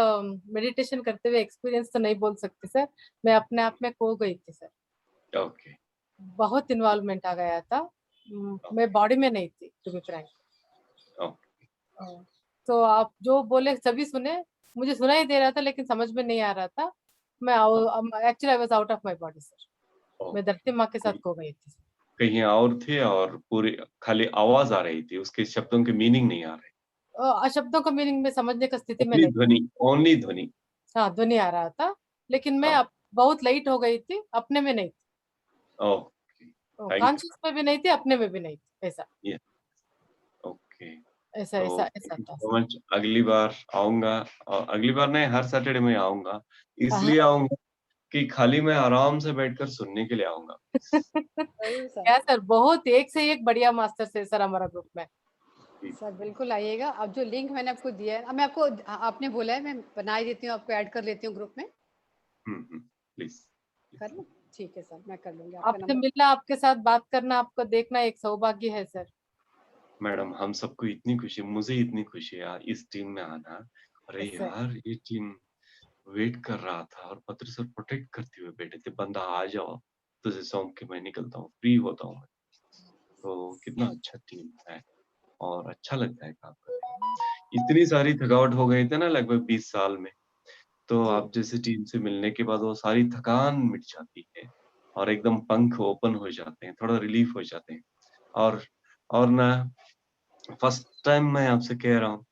मेडिटेशन करते हुए एक्सपीरियंस तो नहीं बोल सकती सर, मैं अपने आप में खो गई थी सर। ओके, बहुत इन्वॉल्वमेंट आ गया था, मैं बॉडी में नहीं थी टू बी फ्रैंक। तो आप जो बोले सभी सुने, मुझे सुना ही दे रहा था लेकिन समझ में नहीं आ रहा था। मैं actually I was out of my body sir, मैं धरती माँ के साथ खो गई थी। कहीं और थे और पूरी खाली आवाज आ रही थी, उसके शब्दों के मीनिंग नहीं आ रहे। शब्दों का मीनिंग में समझने का स्थिति में ओनली नहीं। ध्वनि, ओनली ध्वनि। हाँ, ध्वनि आ रहा था लेकिन मैं बहुत लाइट हो गई थी, अपने में नहीं थी। कॉन्शियस में भी नहीं थी, अपने में भी नहीं थी, ऐसा। ओके, ऐसा तो ऐसा ऐसा था। समझ, अगली बार आऊंगा, और अगली बार नहीं, हर सैटरडे में आऊंगा। इसलिए आऊंगा कि खाली मैं आराम से बैठकर सुनने के लिए आऊंगा। क्या सर, बहुत एक से एक बढ़िया मास्टर्स है सर हमारा ग्रुप में। सर बिल्कुल आइएगा। अब जो लिंक मैंने आपको दिया है, अब मैं आपको, आपने बोला है, मैं बना ही देती हूँ, आपको ऐड कर लेती हूँ ग्रुप में। प्लीज कर लूं? ठीक है सर, मैं कर लूंगी। आपका आपसे नंबर मिलना, आपके साथ बात करना, आपको देखना एक सौभाग्य है सर। मैडम, हम सबको इतनी खुशी, मुझे इतनी खुशी है यार इस टीम में आना। अरे Yes, sir. यार, ये टीम वेट कर रहा था और पत्र सर प्रोटेक्ट करते हुए बैठे थे, बंदा आ जाओ, तुझे सौंप के मैं निकलता हूँ, फ्री होता हूँ। तो कितना अच्छा टीम है और अच्छा लगता है काम करके। इतनी सारी थकावट हो गई थी ना लगभग 20 साल में, तो जी। आप जैसे टीम से मिलने के बाद वो सारी थकान मिट जाती है और एकदम पंख ओपन हो जाते हैं, थोड़ा रिलीफ हो जाते हैं। और ना, फर्स्ट टाइम मैं आपसे कह रहा हूँ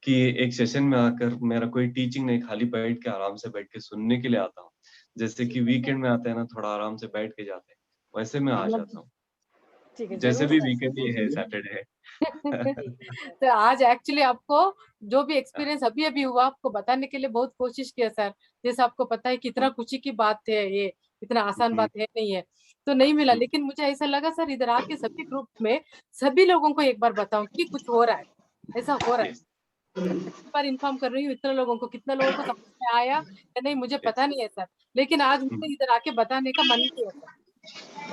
कि एक सेशन में आकर मेरा कोई टीचिंग नहीं, खाली बैठ के आराम से बैठ के सुनने के लिए आता हूँ। जैसे कि वीकेंड में आते हैं ना, थोड़ा आराम से बैठ के जाते हैं, वैसे मैं आ जाता हूँ। ठीक है, जैसे जरूर भी सर। वीकेंड ही है, सैटरडे है। तो आज एक्चुअली आपको जो भी एक्सपीरियंस अभी अभी हुआ आपको बताने के लिए बहुत कोशिश किया सर। जैसे आपको पता है कितना खुशी की बात है ये, इतना आसान बात है नहीं है, तो नहीं मिला। लेकिन मुझे ऐसा लगा सर इधर आके सभी ग्रुप में सभी लोगों को एक बार बताऊं कि कुछ हो रहा है, ऐसा हो रहा है। यस, एक बार इन्फॉर्म कर रही हूँ इतने लोगों को, कितना लोगों को समझ में आया या नहीं मुझे पता यस। नहीं है सर, लेकिन आज मुझे इधर आके बताने का मन किया सर।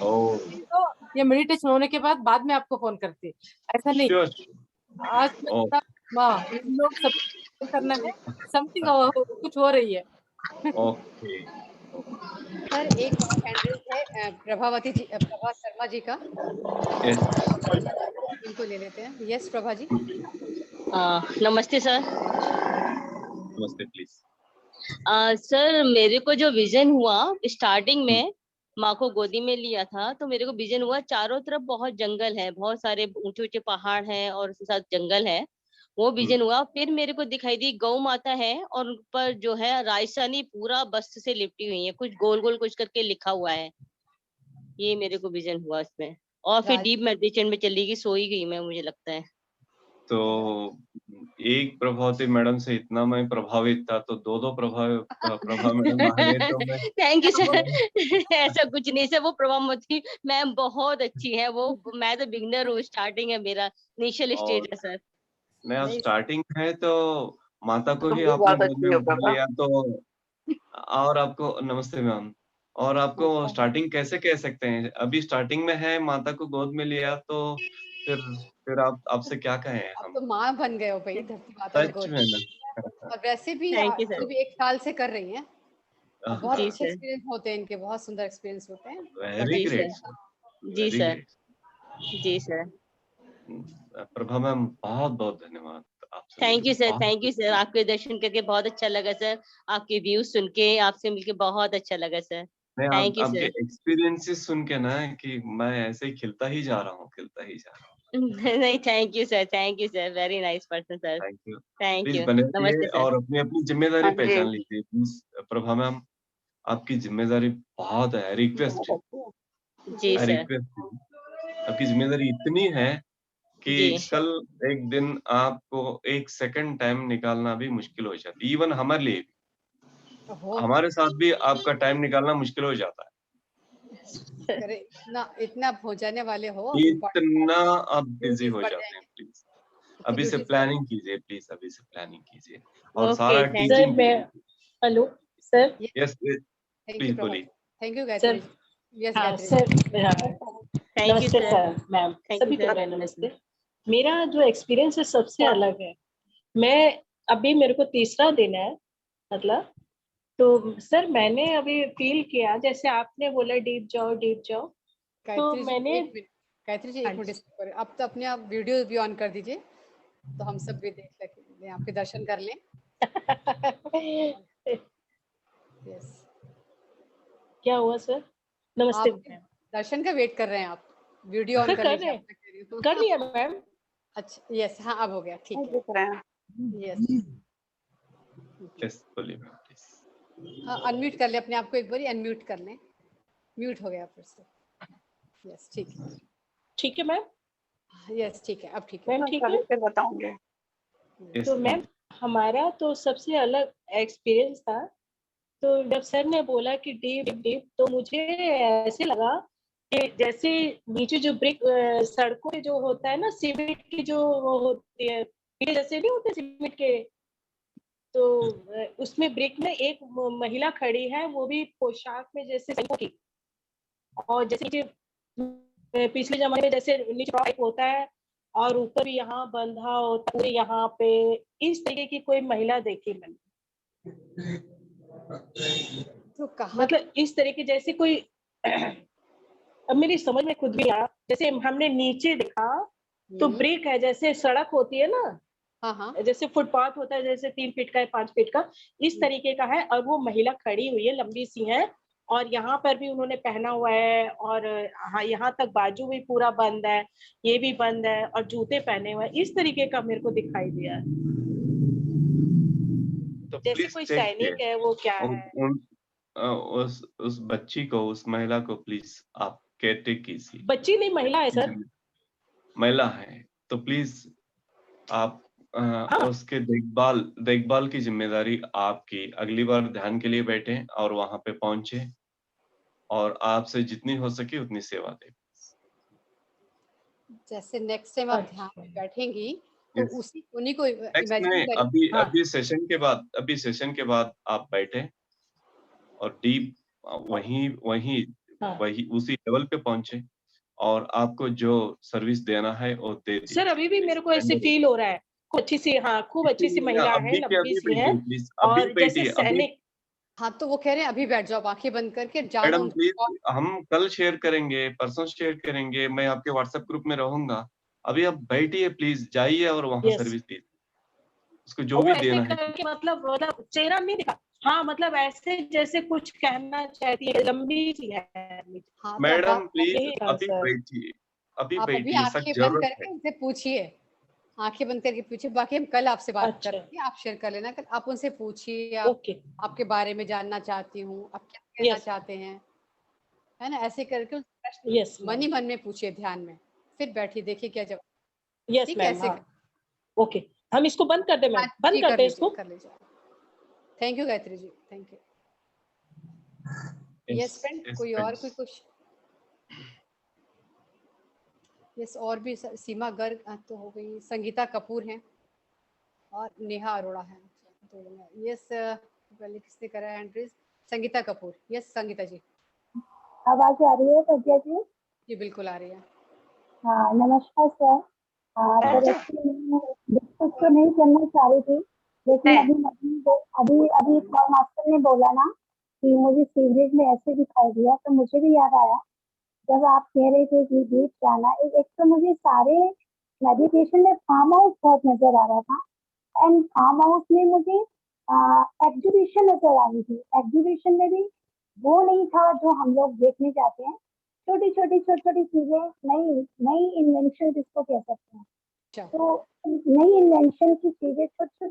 ओह, तो ये मेडिटेशन होने के बाद में आपको फोन करती, ऐसा नहीं। श्योर। आज मैं ओह, थोड़ा, हाँ, इन लोग सब करना है, समथिंग कुछ हो रही है। ओके। सर एक और हैंड रेज है, प्रभावती जी, प्रभा शर्मा जी का। यस, इनको ले लेते हैं। यस प्रभा जी। नमस्ते सर। नमस्ते प्लीज। सर मेरे को जो विजन हुआ स्टार्टिंग में, माँ को गोदी में लिया था तो मेरे को विजन हुआ चारों तरफ बहुत जंगल है, बहुत सारे ऊंचे ऊंचे पहाड़ हैं और उसके साथ जंगल है, वो विजन हुआ। फिर मेरे को दिखाई दी गौ माता है और उन पर जो है राजस्थानी पूरा वस्त्र से लिपटी हुई है, कुछ गोल गोल कुछ करके लिखा हुआ है, ये मेरे को विजन हुआ उसमें। और फिर डीप मेडिटेशन में चली गई, सोई गई मैं, मुझे लगता है। तो एक प्रभावती मैडम से इतना मैं प्रभावित था, तो दो प्रभा मैडम आ गए तो मैं थैंक यू सर। ऐसा कुछ नहीं सर, वो प्रभामती मैम बहुत अच्छी है, वो मैं तो बिगनर हूँ, स्टार्टिंग है मेरा, इनिशियल स्टेज है सर। नया स्टार्टिंग है, तो माता को ही भी आपने बहुत गोद में अच्छी हो उठा प्रभा। लिया तो, और आपको नमस्ते मैम, और आपको स्टार्टिंग कैसे कह सकते हैं, अभी स्टार्टिंग में है, माता को गोद में लिया तो फिर आप आपसे क्या कहें अब हम। तो माँ बन गए हो भाई, धरती माता को सच गोद में में। ना। और वैसे भी थैंक यू सर। अभी 1 साल से कर रही हैं। और बहुत जी अच्छे सर। एक्सपीरियंस होते हैं इनके, बहुत सुंदर एक्सपीरियंस होते हैं। वेरी जी ग्रेट सर। सर, जी वेरी सर। ग्रेट। जी सर। प्रभा मैम, बहुत बहुत धन्यवाद, आपसे थैंक यू मिलके सर, बहुत थैंक यू सर, आपके दर्शन करके बहुत अच्छा लगा सर, आपके व्यूज सुन के, आपसे मिलके बहुत अच्छा लगा सर। मैं थैंक यू आपके सर। एक्सपीरियंसेस सुन के ना, कि मैं ऐसे ही खिलता ही जा रहा हूँ, खिलता ही जा रहा हूँ। नहीं, thank you sir, thank you sir, very nice person sir. Thank you. Thank please you, बने नमस्ते रहिए सर। और अपनी अपनी जिम्मेदारी हाँ जी पहचान लीजिए प्लीज। प्रभा मैम, आपकी जिम्मेदारी बहुत है, रिक्वेस्ट है, जी सर। रिक्वेस्ट। आपकी जिम्मेदारी इतनी है कि जी कल एक दिन आपको 1 सेकंड टाइम निकालना भी मुश्किल हो जाती है, इवन हमारे लिए भी। ओहो, हमारे साथ भी आपका टाइम निकालना मुश्किल हो जाता है। करे इतना इतना पहुंचाने वाले हो, इतना आप बिजी ड्यूटीज हो बढ़ जाते हैं, जाएंगे, प्लीज इतनी अभी से ड्यूटीज बढ़ प्लानिंग कीजिए, प्लीज अभी से प्लानिंग कीजिए और ओके, सारा थैंक सर टीचिंग मैं, कीजिए। Hello sir. जाएंगे। Yes, thank you please Prabha बोलिए। जी। Thank you Gayatri sir ji. Yes हाँ गायत्री जी। सर, हाँ, थैंक यू नमस्ते sir. Sir ma'am, thank you सभी को सर। नमस्ते। मेरा जो एक्सपीरियंस है सबसे अलग है। मैं अभी, मेरे को तीसरा दिन है मतलब, तो सर मैंने अभी फील किया जैसे आपने बोला डीप जाओ डीप जाओ, तो गायत्री जी मैंने, 1 मिनट, गायत्री जी हाँ 1 मिनट जी। डिस्टर्ब करें। अब तो अपने आप वीडियो भी ऑन कर दीजिए, तो हम सब भी देख सकें, आपके दर्शन कर लें। यस, क्या हुआ सर? नमस्ते आप मैम। दर्शन का वेट कर रहे हैं आप, वीडियो ऑन कर कर लीजिए, रहे आप हैं, मैं कह रही हूँ। कर लिया मैम। अच्छा, यस, हाँ अब हो गया, ठीक है। दिख रहे हैं। यस, यस, बोलिए मैम प्लीज। हाँ अनम्यूट कर ले अपने आप को, एक बार अनम्यूट कर लें। म्यूट हो गया फिर से। यस, ठीक है। ठीक है मैम। यस, ठीक है, अब ठीक है। मैम ठीक है, फिर बताऊंगे। यस तो मैम प्लीज। हमारा तो सबसे अलग एक्सपीरियंस था। तो जब सर ने बोला कि डीप डीप, तो मुझे ऐसे लगा ये जैसे नीचे जो ब्रिक सड़कों पे जो होता है ना, सीमेंट की जो वो होती है, ये जैसे नहीं होते सीमेंट के, तो उसमें ब्रिक में एक महिला खड़ी है, वो भी पोशाक में जैसे सैनिकों की, और जैसे नीचे पिछले जमाने में जैसे नीचे फ्रॉक होता है और ऊपर भी यहाँ बंधा होता है यहाँ पे, इस तरीके की कोई महिला देखी मैंने। तो कहाँ मतलब इस तरीके जैसे कोई अब मेरी समझ में खुद भी आया, जैसे हमने नीचे देखा तो ब्रिक है, जैसे सड़क होती है ना, हाँ हाँ जैसे फुटपाथ होता है, जैसे 3 फीट का है 5 फीट का, इस तरीके का है, और वो महिला खड़ी हुई है, लंबी सी है, और यहाँ पर भी उन्होंने पहना हुआ है, और हाँ यहाँ तक बाजू भी पूरा बंद है, ये भी बंद है, और जूते पहने हुए हैं, इस तरीके का मेरे को दिखाई दिया है। तो जैसे प्लीज कोई चेक सैनिक है, वो क्या उन, है। उन, उस बच्ची को, उस महिला को प्लीज आप केयरटेक कीजिए। बच्ची नहीं, महिला है सर। महिला है तो प्लीज आप हाँ। उसके देखभाल की जिम्मेदारी आपकी। अगली बार ध्यान के लिए बैठे और वहां पे पहुंचे और आपसे जितनी हो सके उतनी सेवा दें। जैसे नेक्स्ट टाइम आप ध्यान में बैठेंगी तो उसी उन्हीं को नेक्स्ट इमेजिन में करें। हाँ। अभी सेशन के बाद आप बैठे और डीप वही उसी लेवल पे पहुंचे और आपको जो सर्विस देना है वो दे दीजिए। सर अभी भी मेरे को ऐसे फील हो रहा है, खूब अच्छी सी, हाँ खूब अच्छी सी महिला है, लंबी सी है, और जैसे सैनिक। हाँ तो वो कह रहे हैं अभी बैठ जाओ, आंखें बंद करके जानो। मैडम प्लीज, हम कल शेयर करेंगे, परसों शेयर करेंगे, मैं आपके व्हाट्सएप ग्रुप में रहूंगा। अभी आप बैठिए प्लीज, जाइए और वहाँ सर्विस दीजिए, उसको जो भी देना है। मतलब चेहरा नहीं दिखा, हाँ मतलब ऐसे जैसे कुछ कहना चाहती है, लंबी सी है। हाँ, मैडम प्लीज अभी आप अभी बैठिए, सच आंखें बंद जरूरत करके है। उनसे पूछिए, आंखें बंद करके पूछिए। बाकी हम कल आपसे बात करेंगे, आप शेयर कर लेना कल। आप उनसे पूछिए, आपके बारे में जानना चाहती हूँ, आप क्या कहना चाहते हैं, है ना, ऐसे करके प्रश्न मन ही मन में पूछिए, ध्यान में, फिर बैठिए, देखिए क्या जवाब। यस मैम, ओके, हम इसको बंद कर दे मैम, बंद कर दे इसको। कर लीजिए। Thank you Gayatri ji, thank you. Yes friend, कोई और कोई क्वेश्चन? यस, और भी सीमा गर्ग तो हो गई, संगीता कपूर हैं और नेहा अरोड़ा है। यस, पहले किसने करा है hand raise? Sangeeta Kapoor. Yes Sangeeta ji, आवाज आ रही है प्रज्ञा जी? जी बिल्कुल आ रही है। हाँ नमस्कार सर। सर एक्चुअली मैं डिस्कस तो नहीं करना चाह रही थी, लेकिन अभी मास्टर ने बोला ना कि मुझे सीवरेज में ऐसे दिखाई दिया, तो मुझे भी याद आया जब आप कह रहे थे कि बीच जाना। एक तो मुझे सारे मेडिटेशन में फार्म हाउस बहुत नजर आ रहा था, एंड फार्म हाउस में मुझे एग्जीबिशन नजर आ रही थी। एग्जीबिशन में भी वो नहीं था जो हम लोग देखने जाते हैं, छोटी छोटी चीजें, नई इन्वेंशन जिसको कह सकते हैं। तो नई इन्वेंशन की चीजें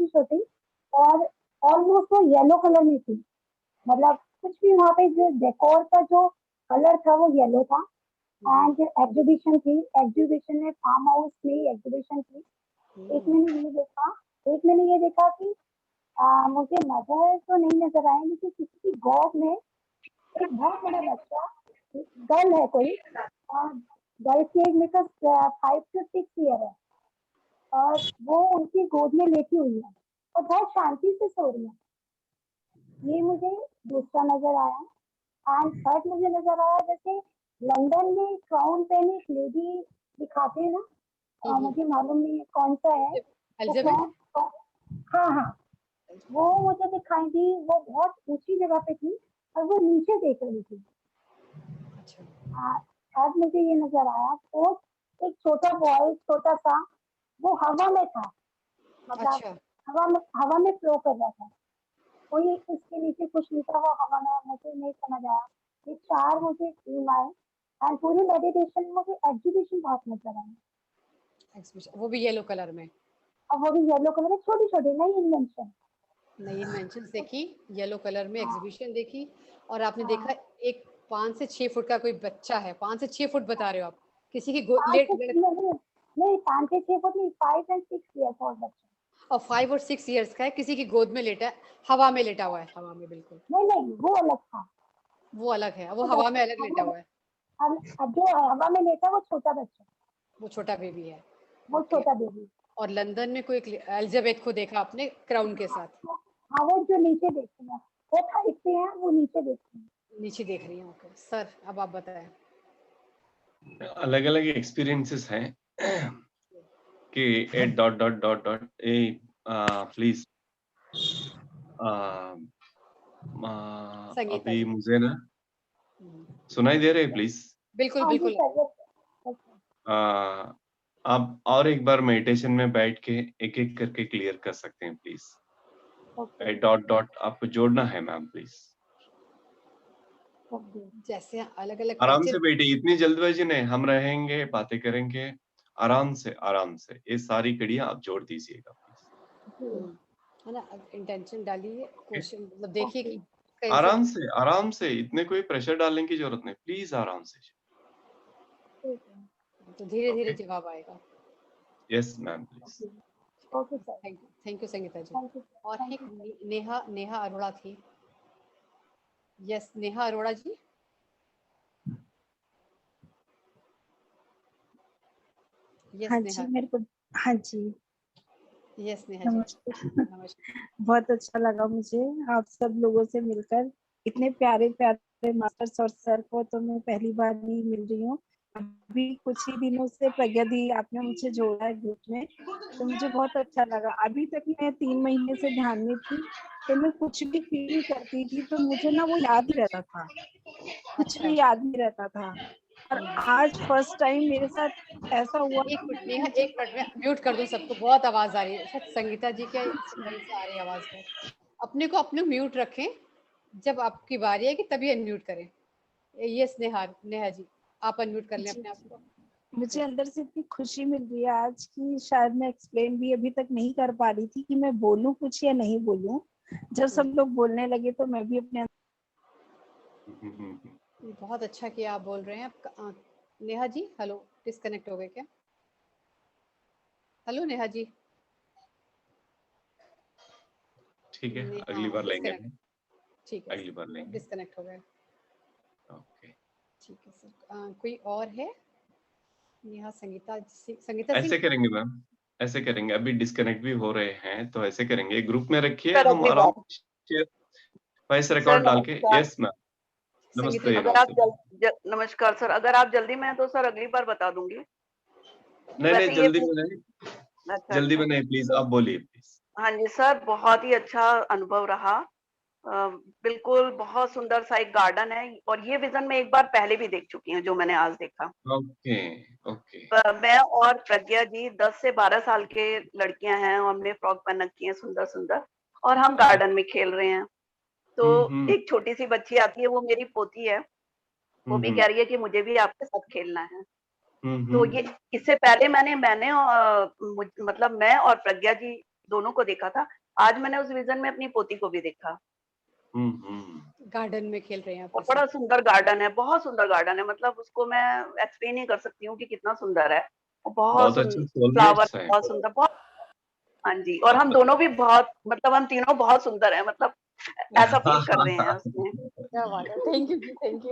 छोटी, और ऑलमोस्ट वो येलो कलर में थी, मतलब कुछ भी वहाँ पे जो डेकोर का जो कलर था वो येलो था। एंड एग्जीबिशन थी, एग्जीबिशन में फार्म हाउस में एग्जीबिशन थी। एक मैंने ये देखा कि मुझे मदर तो नहीं नजर आए, लेकिन किसी की गोद में एक बहुत बड़ा बच्चा, गर्ल है कोई, गर्ल की एज मेरे 5 to 6 ईयर है, और वो उनकी गोद में लेटी हुई है और बहुत शांति से सो रही है। ये मुझे दूसरा नजर आया। एंड थर्ड मुझे नजर आया, जैसे लंदन में क्राउन पेन एक लेडी दिखाते हैं ना, मुझे मालूम नहीं है कौन सा है, हाँ, वो मुझे दिखाई दी। वो बहुत ऊंची जगह पे थी और वो नीचे देख रही थी। आज मुझे ये नजर आया, तो एक छोटा बॉय, छोटा सा, वो हवा में था, मतलब हवा में फ्लो कर रहा था, कोई उसके नीचे कुछ नहीं था, वो हवा में, मुझे नहीं समझ आया। ये 4 मुझे थीम आए, एंड पूरी मेडिटेशन में मुझे एग्जीबिशन बहुत नजर आया, वो भी येलो कलर में, और वो भी येलो कलर में, छोटी नई इन्वेंशन देखी, येलो कलर में एग्जीबिशन देखी। और आपने देखा एक 5 से 6 फुट का कोई बच्चा है, 5 से 6 फुट बता रहे हो आप, किसी की नहीं 5 से 6 फुट नहीं, 5 and 6 years और बच्चा, और 5 और 6 इयर्स का है, किसी की गोद में लेटा है, हवा में लेटा हुआ है, हवा में बिल्कुल। नहीं वो अलग था, वो अलग है, वो हवा में अलग लेटा हुआ है। अब जो हवा में लेटा वो छोटा बच्चा, वो छोटा बेबी है। वो ओके। छोटा बेबी। और लंदन में कोई एलिजाबेथ को देखा आपने क्राउन के साथ? हाँ, वो जो नीचे देखती है, वो हाइट पे है, वो नीचे देखती है। नीचे देख रही है। ओके सर, अब आप बताएं। अलग अलग एक्सपीरियंसेस हैं कि ए dot dot dot dot A please Sangeeta अभी जी। मुझे ना सुनाई दे रहे प्लीज? बिल्कुल हाँ जी बिल्कुल। Sir, yes, sir. आप और एक बार मेडिटेशन में बैठ के एक एक करके क्लियर कर सकते हैं please? Okay, A dot dot आपको जोड़ना है मैम प्लीज। okay. जैसे अलग अलग आराम से बैठिए, इतनी जल्दबाजी नहीं, हम रहेंगे, बातें करेंगे आराम से आराम से। ये सारी कड़ियां आप जोड़ दीजिएगा प्लीज। है ना, इंटेंशन डालिए, क्वेश्चन मतलब देखिए कि कैसे आराम से, इतने कोई प्रेशर डालने की जरूरत नहीं, प्लीज आराम से। तो धीरे धीरे Okay. जवाब आएगा। Yes ma'am please. Okay, sir. Thank you Sangeeta ji. Thank you. और Thank एक you. नेहा अरोड़ा थी। यस नेहा अरोड़ा जी। यस हाँ नेहा। जी, मेरे को, हाँ जी, यस नेहा जी। नमस्कार। नमस्कार। बहुत अच्छा लगा मुझे आप सब लोगों से मिलकर। इतने प्यारे प्यारे मास्टर्स और सर को तो मैं पहली बार ही मिल रही हूँ। अभी कुछ ही दिनों से प्रज्ञा दी आपने मुझे जोड़ा है ग्रुप में, तो मुझे बहुत अच्छा लगा। अभी तक मैं 3 महीने से ध्यान में थी, तो मैं कुछ भी फील करती थी तो मुझे ना वो याद ही रहता था, कुछ भी याद नहीं रहता था। और आज फर्स्ट टाइम मेरे साथ ऐसा हुआ। एक मिनट नेहा, एक मिनट में म्यूट कर दूं सबको, बहुत आवाज आ रही है। शायद संगीता जी के कहीं से आ रही है आवाज में। अपने म्यूट रखें, जब आपकी बारी है कि तभी अनम्यूट करें। यस नेहा जी, आप अनम्यूट कर लें अपने आप को। मुझे अंदर से इतनी खुशी मिल रही है आज की शायद मैं एक्सप्लेन भी अभी तक नहीं कर पा रही थी कि मैं बोलूं कुछ या नहीं बोलूं। जब सब लोग बोलने लगे तो मैं भी अपने बहुत अच्छा किया आप बोल रहे हैं। आप नेहा जी, हेलो, डिस्कनेक्ट हो गए क्या? हेलो नेहा जी। ठीक है, अगली बार लेंगे। ठीक है, अगली बार लेंगे। डिस्कनेक्ट हो गए। ओके, ठीक है सर। कोई और है? नेहा, संगीता सिंह। ऐसे करेंगे मैम, ऐसे करेंगे। अभी डिस्कनेक्ट भी हो रहे हैं तो ऐसे करेंगे, ग्रुप में रखिए, हम आराम से वॉइस रिकॉर्ड डाल के। यस मैम, नमस्ते। अगर आप नमस्कार सर, अगर आप जल्दी में हैं तो सर अगली बार बता दूंगी। नहीं जल्दी में नहीं, अच्छा, जल्दी में नहीं, प्लीज आप बोलिए प्लीज। हाँ जी सर, बहुत ही अच्छा अनुभव रहा। बिल्कुल बहुत सुंदर सा एक गार्डन है, और ये विजन में एक बार पहले भी देख चुकी हूँ जो मैंने आज देखा। Okay okay. मैं और प्रज्ञा जी 10 से 12 साल के लड़कियां हैं, और हमने फ्रॉक पहन रखी है सुंदर सुंदर, और हम गार्डन में खेल रहे हैं। तो एक छोटी सी बच्ची आती है, वो मेरी पोती है, वो भी कह रही है कि मुझे भी आपके साथ खेलना है। तो ये इससे पहले मैंने मतलब मैं और प्रज्ञा जी दोनों को देखा था। आज मैंने उस विजन में अपनी पोती को भी देखा। गार्डन में खेल रहे हैं आप। बड़ा सुंदर गार्डन है, बहुत सुंदर गार्डन है, मतलब उसको मैं एक्सप्लेन नहीं कर सकती हूँ कि कितना सुंदर है। बहुत फ्लावर, बहुत सुंदर, बहुत। हाँ जी, और हम दोनों भी बहुत, मतलब हम तीनों बहुत सुंदर हैं, मतलब ऐसा फील कर रहे हैं उसमें। क्या बात है, थैंक यू जी, थैंक यू।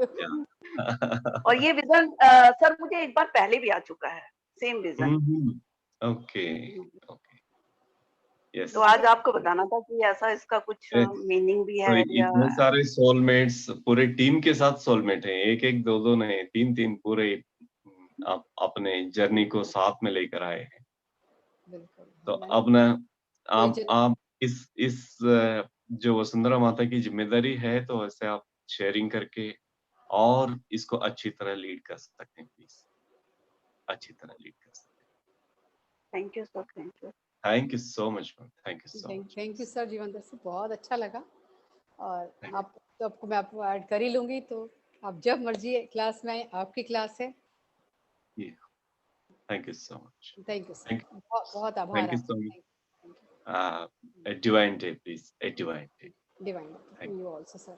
और ये विजन सर मुझे एक बार पहले भी आ चुका है, same vision. Okay okay, yes. तो आज आपको बताना था कि ऐसा इसका कुछ मीनिंग भी है तो या इतने सारे सोलमेट्स, पूरे टीम के साथ सोलमेट है, एक एक दो दो नहीं, तीन तीन पूरे आप अपने जर्नी को साथ में लेकर आए हैं। तो अब ना आप इस जो वसुंधरा माता की जिम्मेदारी है, तो ऐसे आप शेयरिंग करके और इसको अच्छी तरह लीड कर सकते हैं, प्लीज अच्छी तरह लीड कर सकते हैं। Thank you sir, thank you. Thank you so much ma'am, thank you so much. Thank you sir Jeevander से, बहुत अच्छा लगा। और आप तो आपको मैं आपको ऐड कर ही लूंगी, तो आप जब मर्जी क्लास में आए, आपकी क्लास है। Thank you so much. Thank you sir, बहुत आभार। Thank you so much. A divine day, please. A divine day. Divine day. You also, sir.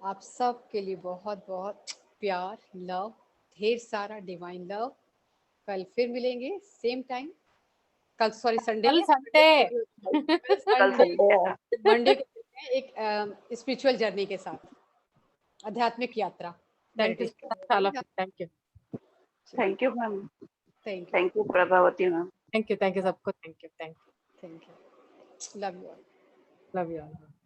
आप सब के लिए बहुत बहुत प्यार, लव, ढेर सारा डिवाइन लव। कल फिर मिलेंगे सेम टाइम। कल सॉरी संडे, मंडे को एक स्पिरिचुअल जर्नी के साथ, आध्यात्मिक यात्रा। Thank you thank you thank you ma'am, thank you thank you Prabhavati ma'am, thank you सबको, thank you thank you love you love you.